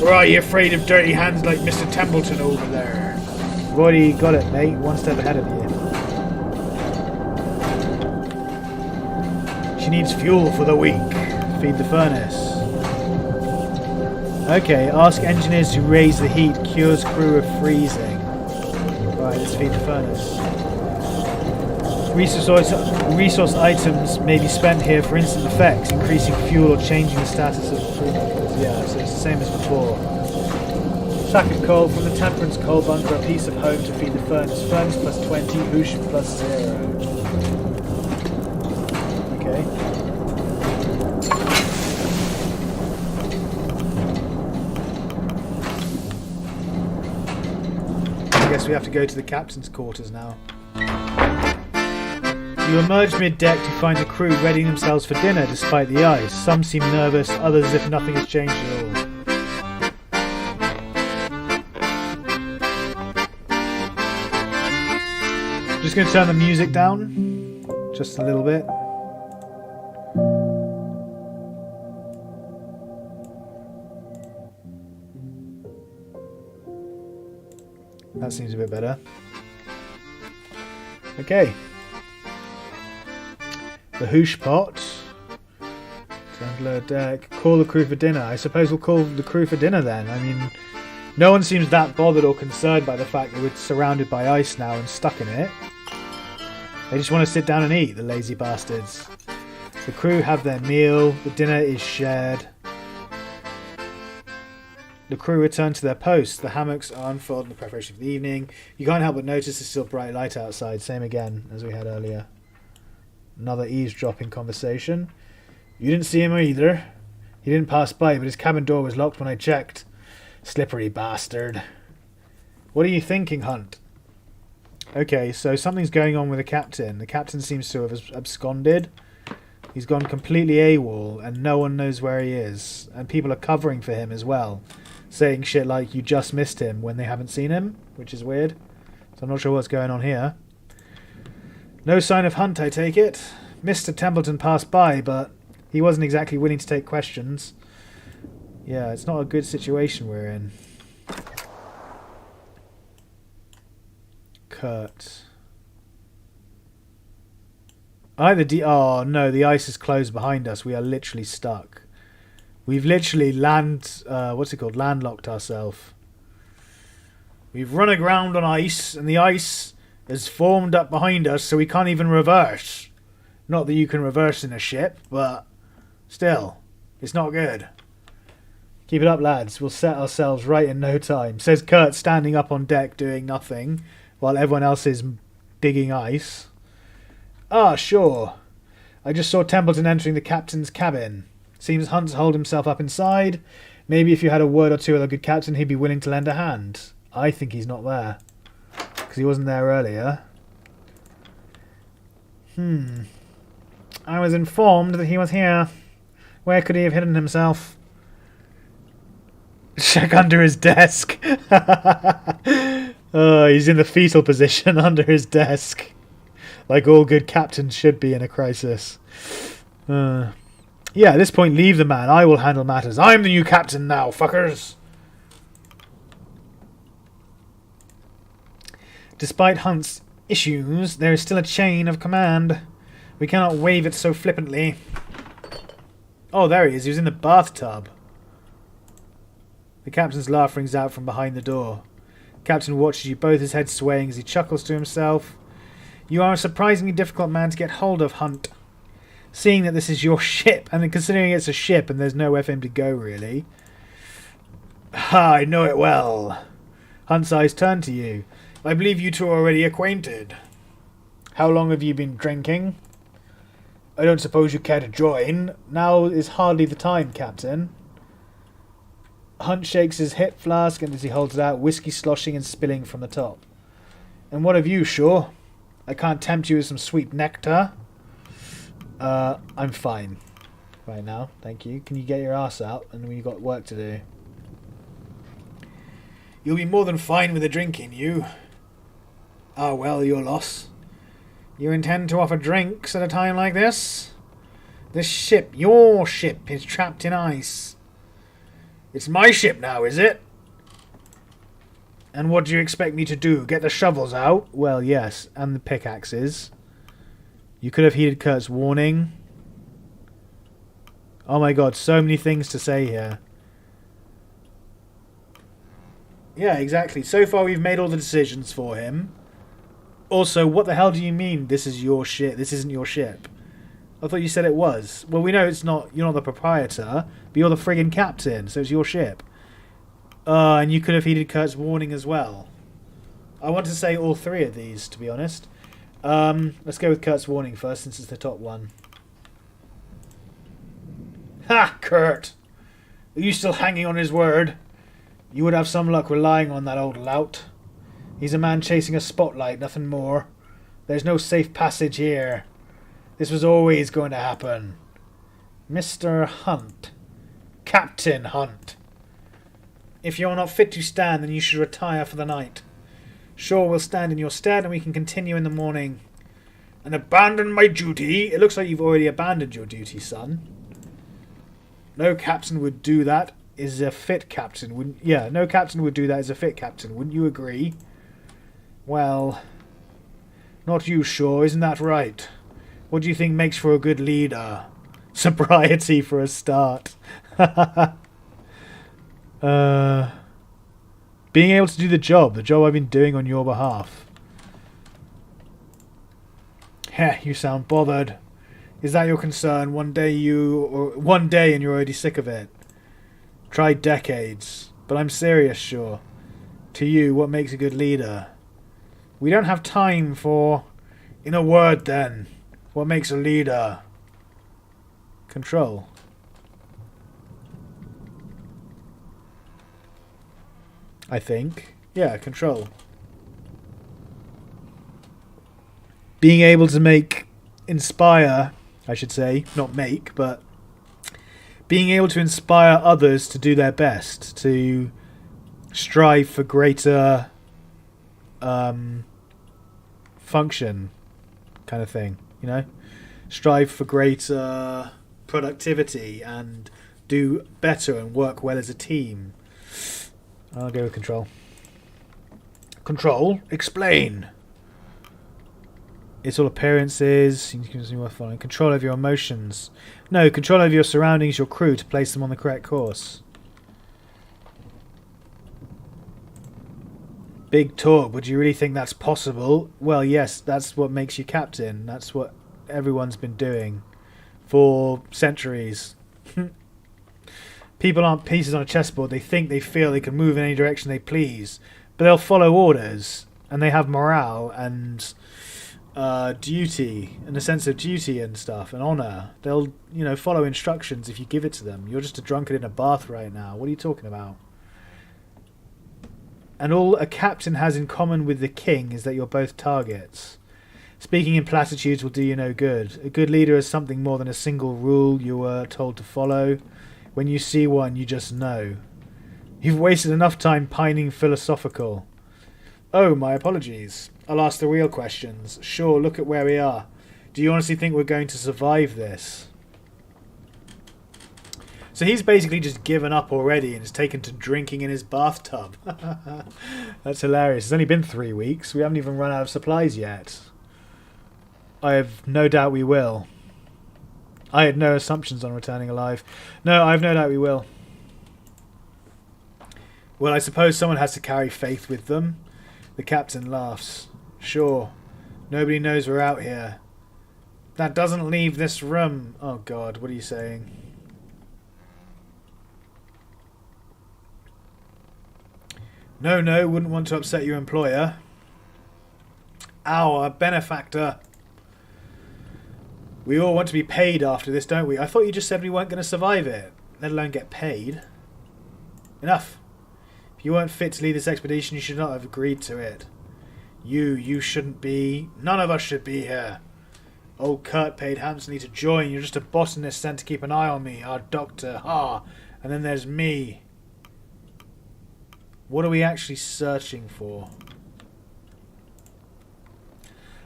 Or are you afraid of dirty hands like Mr. Templeton over there? I've already got it, mate. One step ahead of you. She needs fuel for the week. Feed the furnace. Okay, ask engineers to raise the heat. Cures crew of freezing. Right, let's feed the furnace. Resource items may be spent here for instant effects, increasing fuel or changing the status of the crew members. Yeah, so it's the same as before. Sack of coal from the Temperance coal bunker, a piece of home to feed the furnace. Furnace plus 20, hoosh plus 0. Okay. I guess we have to go to the captain's quarters now. You emerge mid-deck to find the crew readying themselves for dinner despite the ice. Some seem nervous, others as if nothing has changed at all. Just going to turn the music down. Just a little bit. That seems a bit better. Okay. The hoosh pot. Below deck. Call the crew for dinner. I suppose we'll call the crew for dinner then. I mean, no one seems that bothered or concerned by the fact that we're surrounded by ice now and stuck in it. They just want to sit down and eat, the lazy bastards. The crew have their meal. The dinner is shared. The crew return to their posts. The hammocks are unfolded in the preparation for the evening. You can't help but notice there's still bright light outside. Same again as we had earlier. Another eavesdropping conversation. You didn't see him either. He didn't pass by, but his cabin door was locked when I checked. Slippery bastard. What are you thinking, Hunt? Okay, so something's going on with the captain. The captain seems to have absconded. He's gone completely AWOL, and no one knows where he is. And people are covering for him as well. Saying shit like, you just missed him, when they haven't seen him, which is weird. So I'm not sure what's going on here. No sign of Hunt, I take it. Mr. Templeton passed by, but he wasn't exactly willing to take questions. Yeah, it's not a good situation we're in. Kurt. Either oh no, the ice is closed behind us. We are literally stuck. We've literally landlocked ourselves. We've run aground on ice, and the ice has formed up behind us, so we can't even reverse. Not that you can reverse in a ship, but still, it's not good. Keep it up, lads. We'll set ourselves right in no time, says Kurt, standing up on deck doing nothing, while everyone else is digging ice. Ah, sure. I just saw Templeton entering the captain's cabin. Seems Hunt's holed himself up inside. Maybe if you had a word or two with a good captain, he'd be willing to lend a hand. I think he's not there. Because he wasn't there earlier. I was informed that he was here. Where could he have hidden himself? Check under his desk. Oh, he's in the fetal position under his desk. Like all good captains should be in a crisis. Yeah, at this point, leave the man. I will handle matters. I'm the new captain now, fuckers. Despite Hunt's issues, there is still a chain of command. We cannot wave it so flippantly. Oh, there he is. He was in the bathtub. The captain's laugh rings out from behind the door. The captain watches you both, his head swaying as he chuckles to himself. You are a surprisingly difficult man to get hold of, Hunt. Seeing that this is your ship, and considering it's a ship and there's nowhere for him to go, really. I know it well. Hunt's eyes turn to you. I believe you two are already acquainted. How long have you been drinking? I don't suppose you care to join. Now is hardly the time, Captain. Hunt shakes his hip flask, and as he holds it out, whiskey sloshing and spilling from the top. And what of you, Shaw? I can't tempt you with some sweet nectar. I'm fine right now, thank you. Can you get your ass out? And we've got work to do. You'll be more than fine with the drinking, you. Ah, well, your loss. You intend to offer drinks at a time like this? This ship, your ship, is trapped in ice. It's my ship now, is it? And what do you expect me to do? Get the shovels out? Well, yes, and the pickaxes. You could have heeded Kurt's warning. Oh my god, so many things to say here. Yeah, exactly. So far we've made all the decisions for him. Also, what the hell do you mean this is your ship? This isn't your ship. I thought you said it was. Well, we know it's not. You're not the proprietor, but you're the friggin' captain, so it's your ship. And you could have heeded Kurt's warning as well. I want to say all three of these, to be honest. Let's go with Kurt's warning first, since it's the top one. Ha, Kurt! Are you still hanging on his word? You would have some luck relying on that old lout. He's a man chasing a spotlight, nothing more. There's no safe passage here. This was always going to happen. Mr. Hunt. Captain Hunt. If you're not fit to stand, then you should retire for the night. Shaw will stand in your stead, and we can continue in the morning. And abandon my duty? It looks like you've already abandoned your duty, son. No captain would do that. Is a fit captain, wouldn't? Yeah, no captain would do that as a fit captain. Wouldn't you agree? Well, not you, Shaw. Isn't that right? What do you think makes for a good leader? Sobriety for a start. Being able to do the job I've been doing on your behalf. Heh, you sound bothered. Is that your concern? One day and you're already sick of it. Try decades. But I'm serious, sure. To you, what makes a good leader? We don't have time for... In a word, then. What makes a leader? Control. I think. Yeah, control. Being able to inspire, I should say, not make, but being able to inspire others to do their best, to strive for greater function, kind of thing, you know? Strive for greater productivity and do better and work well as a team. I'll go with control. Control? Explain. It's all appearances. You can see what following. Control over your emotions. No, control over your surroundings, your crew, to place them on the correct course. Big talk, but do you really think that's possible? Well, yes, that's what makes you captain. That's what everyone's been doing for centuries. People aren't pieces on a chessboard. They think, they feel, they can move in any direction they please. But they'll follow orders, and they have morale and duty, and a sense of duty and stuff, and honour. They'll, follow instructions if you give it to them. You're just a drunkard in a bath right now. What are you talking about? And all a captain has in common with the king is that you're both targets. Speaking in platitudes will do you no good. A good leader is something more than a single rule you were told to follow. When you see one, you just know. You've wasted enough time pining philosophical. Oh, my apologies. I'll ask the real questions. Sure, look at where we are. Do you honestly think we're going to survive this? So he's basically just given up already and has taken to drinking in his bathtub. That's hilarious. It's only been 3 weeks. We haven't even run out of supplies yet. I have no doubt we will. I had no assumptions on returning alive. No, I have no doubt we will. Well, I suppose someone has to carry faith with them. The captain laughs. Sure. Nobody knows we're out here. That doesn't leave this room. Oh God, what are you saying? No, wouldn't want to upset your employer. Our benefactor. We all want to be paid after this, don't we? I thought you just said we weren't going to survive it, let alone get paid. Enough. If you weren't fit to lead this expedition, you should not have agreed to it. You shouldn't be. None of us should be here. Old Kurt paid handsomely to join. You're just a botanist sent to keep an eye on me, our doctor. And then there's me. What are we actually searching for?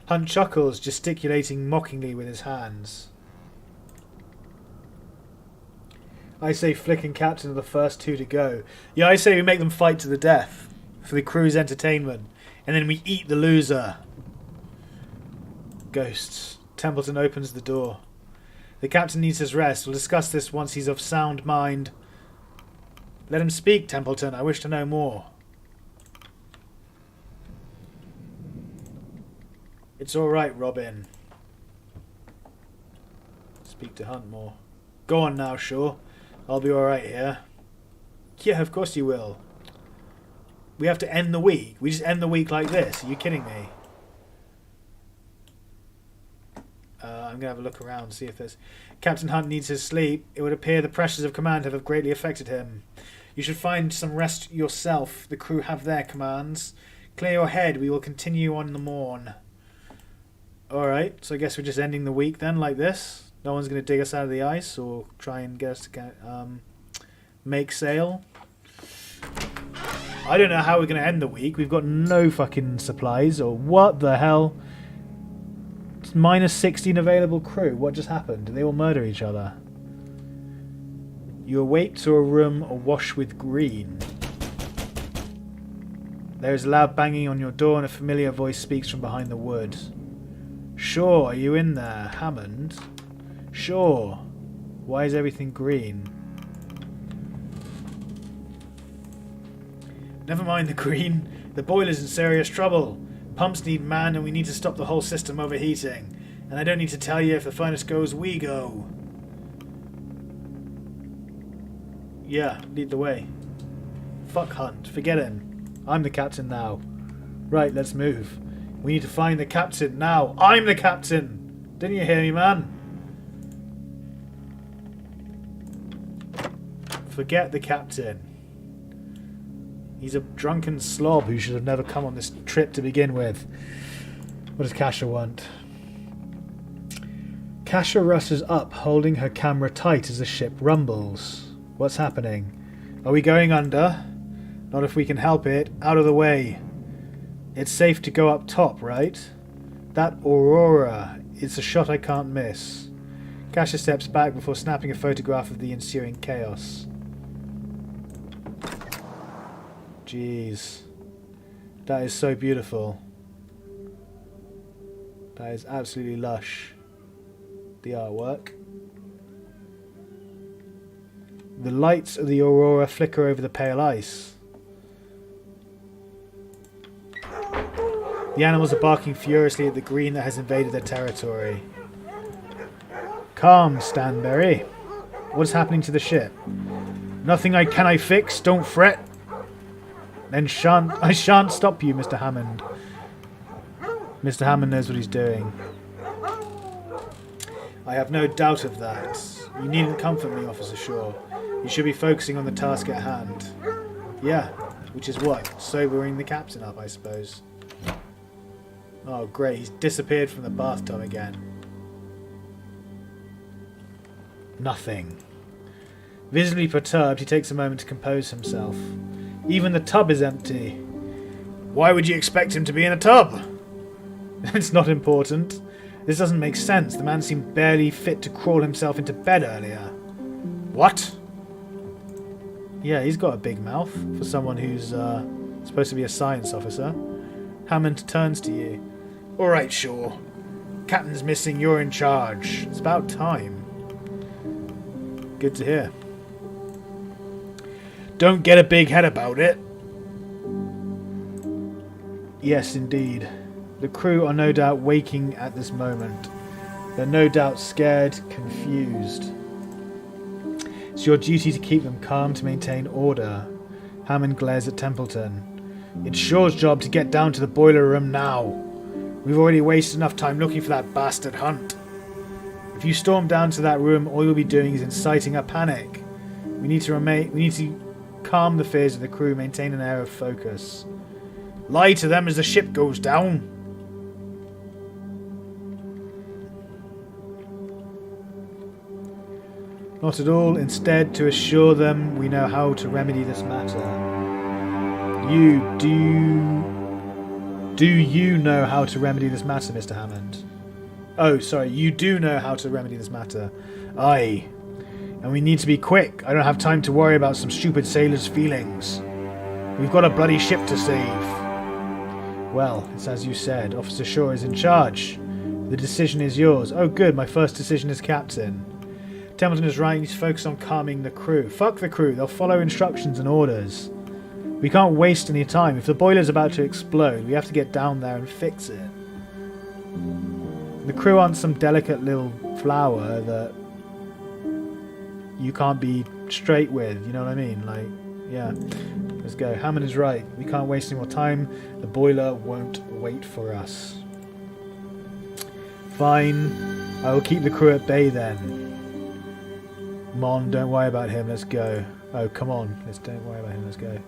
Hunt chuckles, gesticulating mockingly with his hands. I say Flick and Captain are the first two to go. Yeah, I say we make them fight to the death for the crew's entertainment, and then we eat the loser. Ghosts. Templeton opens the door. The captain needs his rest. We'll discuss this once he's of sound mind. Let him speak, Templeton. I wish to know more. It's all right, Robin. Speak to Hunt more. Go on now, Shaw. I'll be all right here. Yeah, of course you will. We have to end the week. We just end the week like this. Are you kidding me? I'm going to have a look around, see if there's... Captain Hunt needs his sleep. It would appear the pressures of command have greatly affected him. You should find some rest yourself. The crew have their commands. Clear your head. We will continue on the morn. Alright, so I guess we're just ending the week then, like this. No one's going to dig us out of the ice or try and get us to make sail. I don't know how we're going to end the week. We've got no fucking supplies, or what the hell? It's minus 16 available crew. What just happened? Did they all murder each other? You awake to a room awash with green. There is a loud banging on your door and a familiar voice speaks from behind the wood. Sure, are you in there, Hammond? Sure. Why is everything green? Never mind the green. The boiler's in serious trouble. Pumps need man and we need to stop the whole system overheating. And I don't need to tell you, if the furnace goes, we go. Yeah, lead the way. Fuck Hunt, forget him. I'm the captain now. Right, let's move. We need to find the captain now. I'm the captain! Didn't you hear me, man? Forget the captain. He's a drunken slob who should have never come on this trip to begin with. What does Kasha want? Kasha rushes up, holding her camera tight as the ship rumbles. What's happening? Are we going under? Not if we can help it. Out of the way. It's safe to go up top, right? That aurora. It's a shot I can't miss. Kasha steps back before snapping a photograph of the ensuing chaos. Jeez. That is so beautiful. That is absolutely lush. The artwork. The lights of the aurora flicker over the pale ice. The animals are barking furiously at the green that has invaded their territory. Calm, Stanberry. What's happening to the ship? Nothing I fix, don't fret. Then I shan't stop you, Mr. Hammond. Mr. Hammond knows what he's doing. I have no doubt of that. You needn't comfort me, Officer Shaw. You should be focusing on the task at hand. Yeah, which is what? Sobering the captain up, I suppose. Oh, great. He's disappeared from the bathtub again. Nothing. Visibly perturbed, he takes a moment to compose himself. Even the tub is empty. Why would you expect him to be in a tub? It's not important. This doesn't make sense. The man seemed barely fit to crawl himself into bed earlier. What? Yeah, he's got a big mouth for someone who's supposed to be a science officer. Hammond turns to you. All right, Shaw. Captain's missing. You're in charge. It's about time. Good to hear. Don't get a big head about it. Yes, indeed. The crew are no doubt waking at this moment. They're no doubt scared, confused. It's your duty to keep them calm, to maintain order. Hammond glares at Templeton. It's Shaw's job to get down to the boiler room now. We've already wasted enough time looking for that bastard Hunt. If you storm down to that room, all you'll be doing is inciting a panic. We need to calm the fears of the crew, maintain an air of focus. Lie to them as the ship goes down. Not at all. Instead, to assure them we know how to remedy this matter. Do you know how to remedy this matter, Mr. Hammond? Oh, sorry, you do know how to remedy this matter. Aye. And we need to be quick. I don't have time to worry about some stupid sailor's feelings. We've got a bloody ship to save. Well, it's as you said. Officer Shaw is in charge. The decision is yours. Oh good, my first decision as captain. Templeton is right, you need to focus on calming the crew. Fuck the crew, they'll follow instructions and orders. We can't waste any time. If the boiler's about to explode, we have to get down there and fix it. The crew aren't some delicate little flower that you can't be straight with, you know what I mean? Like, yeah. Let's go. Hammond is right. We can't waste any more time. The boiler won't wait for us. Fine. I will keep the crew at bay then. Mon, don't worry about him. Let's go. Oh, come on. Don't worry about him. Let's go.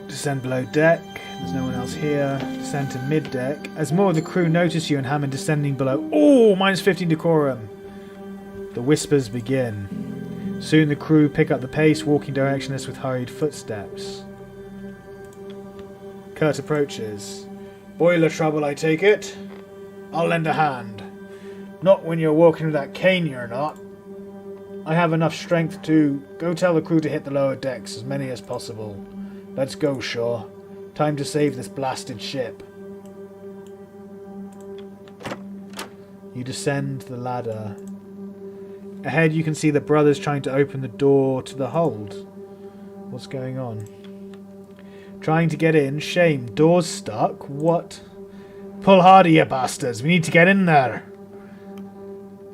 Descend below deck. There's no one else here. Descend to mid-deck. As more of the crew notice you and Hammond descending below... Oh! Minus 15 decorum. The whispers begin. Soon the crew pick up the pace, walking directionless with hurried footsteps. Kurt approaches. Boiler trouble, I take it? I'll lend a hand. Not when you're walking with that cane, you're not. I have enough strength to... Go tell the crew to hit the lower decks, as many as possible. Let's go, Shaw. Time to save this blasted ship. You descend the ladder. Ahead you can see the brothers trying to open the door to the hold. What's going on? Trying to get in. Shame. Door's stuck. What? Pull harder, you bastards. We need to get in there.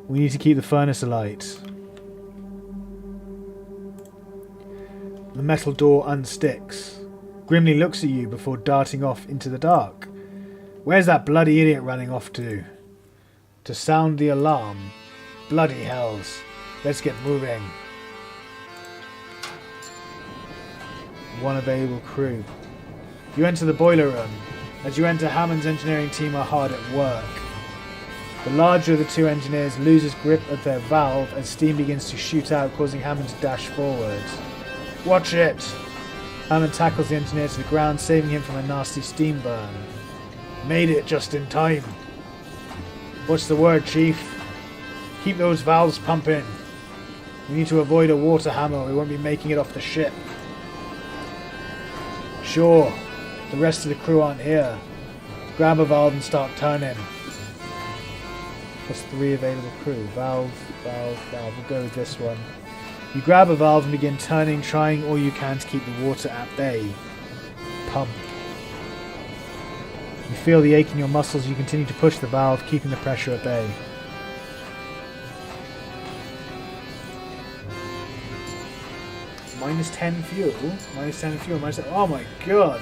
We need to keep the furnace alight. The metal door unsticks. Grimly looks at you before darting off into the dark. Where's that bloody idiot running off to? To sound the alarm. Bloody hells. Let's get moving. One available crew. You enter the boiler room. As you enter, Hammond's engineering team are hard at work. The larger of the two engineers loses grip of their valve as steam begins to shoot out, causing Hammond to dash forward. Watch it! Hammond tackles the engineer to the ground, saving him from a nasty steam burn. Made it just in time. What's the word, Chief? Keep those valves pumping. We need to avoid a water hammer or we won't be making it off the ship. Sure, the rest of the crew aren't here. Grab a valve and start turning. Plus 3 available crew. Valve, valve, valve. We'll go with this one. You grab a valve and begin turning, trying all you can to keep the water at bay. Pump. You feel the ache in your muscles. You continue to push the valve, keeping the pressure at bay. Minus 10 fuel. Minus 10 fuel. Minus 10. Oh my god.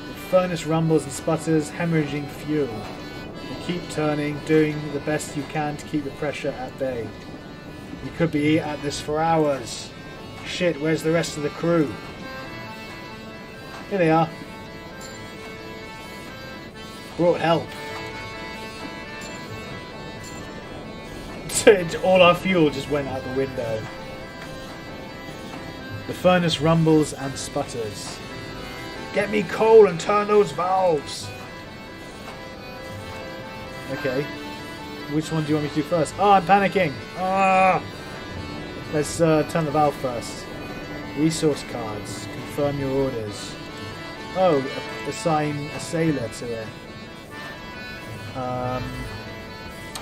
The furnace rumbles and sputters, hemorrhaging fuel. You keep turning, doing the best you can to keep the pressure at bay. You could be at this for hours. Shit, where's the rest of the crew? Here they are. Brought help. All our fuel just went out the window. The furnace rumbles and sputters. Get me coal and turn those valves. Okay. Which one do you want me to do first? Oh, I'm panicking. Ah! Let's turn the valve first. Resource cards. Confirm your orders. Oh, assign a sailor to it.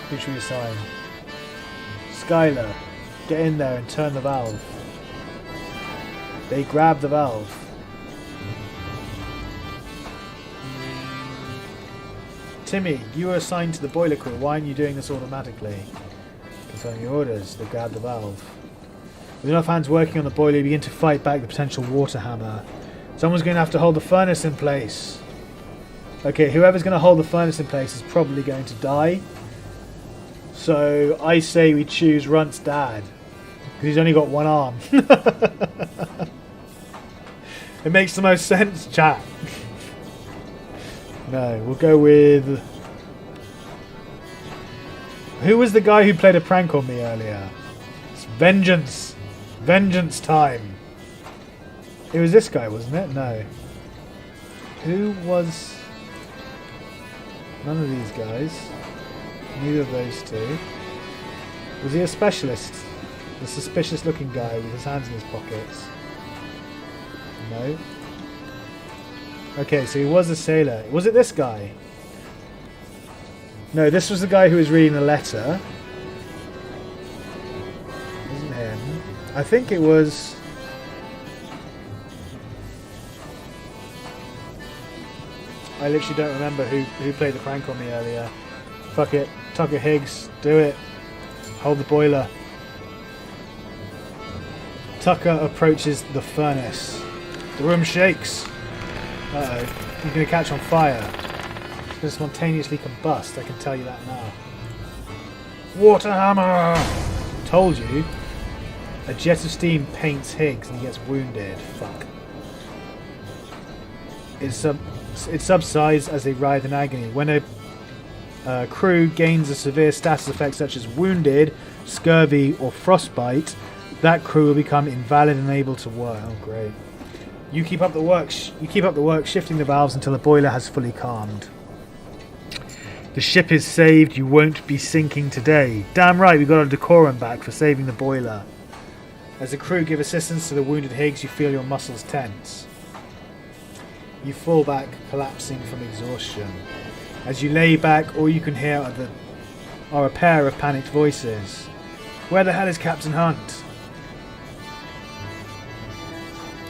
Who should we assign? Skylar. Get in there and turn the valve. They grab the valve. Timmy, you were assigned to the boiler crew. Why aren't you doing this automatically? Confirm your orders. They grab the valve. With enough hands working on the boiler, you begin to fight back the potential water hammer. Someone's going to have to hold the furnace in place. Okay, whoever's going to hold the furnace in place is probably going to die. So I say we choose Runt's dad. Because he's only got one arm. It makes the most sense, chat. No, we'll go with... Who was the guy who played a prank on me earlier? It's vengeance. Vengeance time. It was this guy, wasn't it? No. Who was... None of these guys. Neither of those two. Was he a specialist? The suspicious looking guy with his hands in his pockets. No. Okay, so he was a sailor. Was it this guy? No, this was the guy who was reading the letter. It wasn't him. I think it was... I literally don't remember who played the prank on me earlier. Fuck it. Tucker Higgs. Do it. Hold the boiler. Tucker approaches the furnace. The room shakes. Uh-oh. He's going to catch on fire. It's going to spontaneously combust, I can tell you that now. Water hammer! Told you. A jet of steam paints Higgs and he gets wounded. Fuck. It subsides as they writhe in agony. When a crew gains a severe status effect such as wounded, scurvy or frostbite, that crew will become invalid and unable to work. Oh, great. You keep up the work. Shifting the valves until the boiler has fully calmed. The ship is saved. You won't be sinking today. Damn right, we got our decorum back for saving the boiler. As the crew give assistance to the wounded Higgs, you feel your muscles tense. You fall back, collapsing from exhaustion. As you lay back, all you can hear are a pair of panicked voices. Where the hell is Captain Hunt?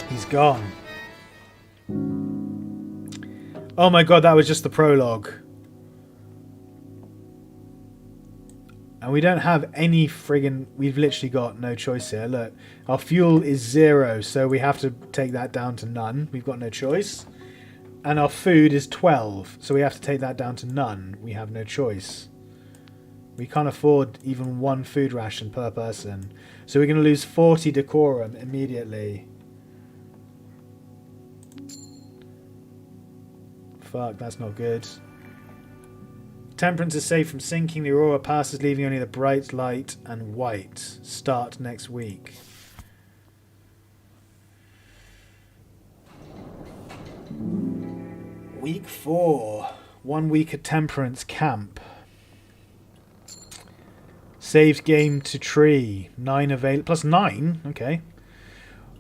He's gone. Oh my god, that was just the prologue. And we don't have any friggin... We've literally got no choice here. Look, our fuel is 0, so we have to take that down to none. We've got no choice. And our food is 12, so we have to take that down to none. We have no choice. We can't afford even one food ration per person. So we're going to lose 40 decorum immediately. Fuck, that's not good. Temperance is safe from sinking. The Aurora passes, leaving only the bright light and white. Start next week. Week 4. 1 week at Temperance camp. Saved game to tree. 9 available. Plus 9? Okay.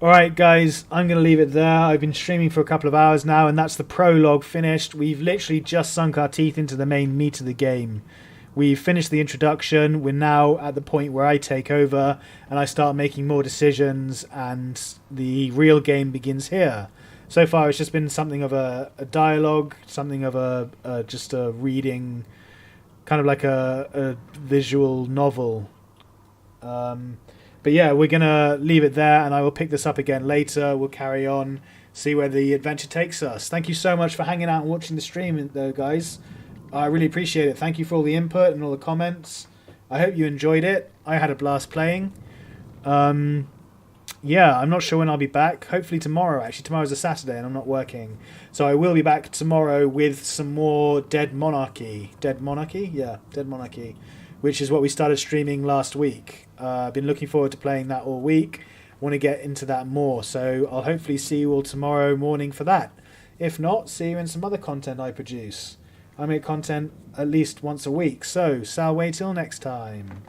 Alright, guys, I'm going to leave it there. I've been streaming for a couple of hours now, and that's the prologue finished. We've literally just sunk our teeth into the main meat of the game. We've finished the introduction. We're now at the point where I take over and I start making more decisions, and the real game begins here. So far, it's just been something of a dialogue, something of just a reading, kind of like a visual novel. But yeah, we're going to leave it there, and I will pick this up again later. We'll carry on, see where the adventure takes us. Thank you so much for hanging out and watching the stream, though, guys. I really appreciate it. Thank you for all the input and all the comments. I hope you enjoyed it. I had a blast playing. Yeah, I'm not sure when I'll be back. Hopefully tomorrow, actually. Tomorrow's a Saturday and I'm not working. So I will be back tomorrow with some more Dead Monarchy. Dead Monarchy? Yeah, Dead Monarchy. Which is what we started streaming last week. I've been looking forward to playing that all week. Want to get into that more. So I'll hopefully see you all tomorrow morning for that. If not, see you in some other content I produce. I make content at least once a week. So, Sal, wait till next time.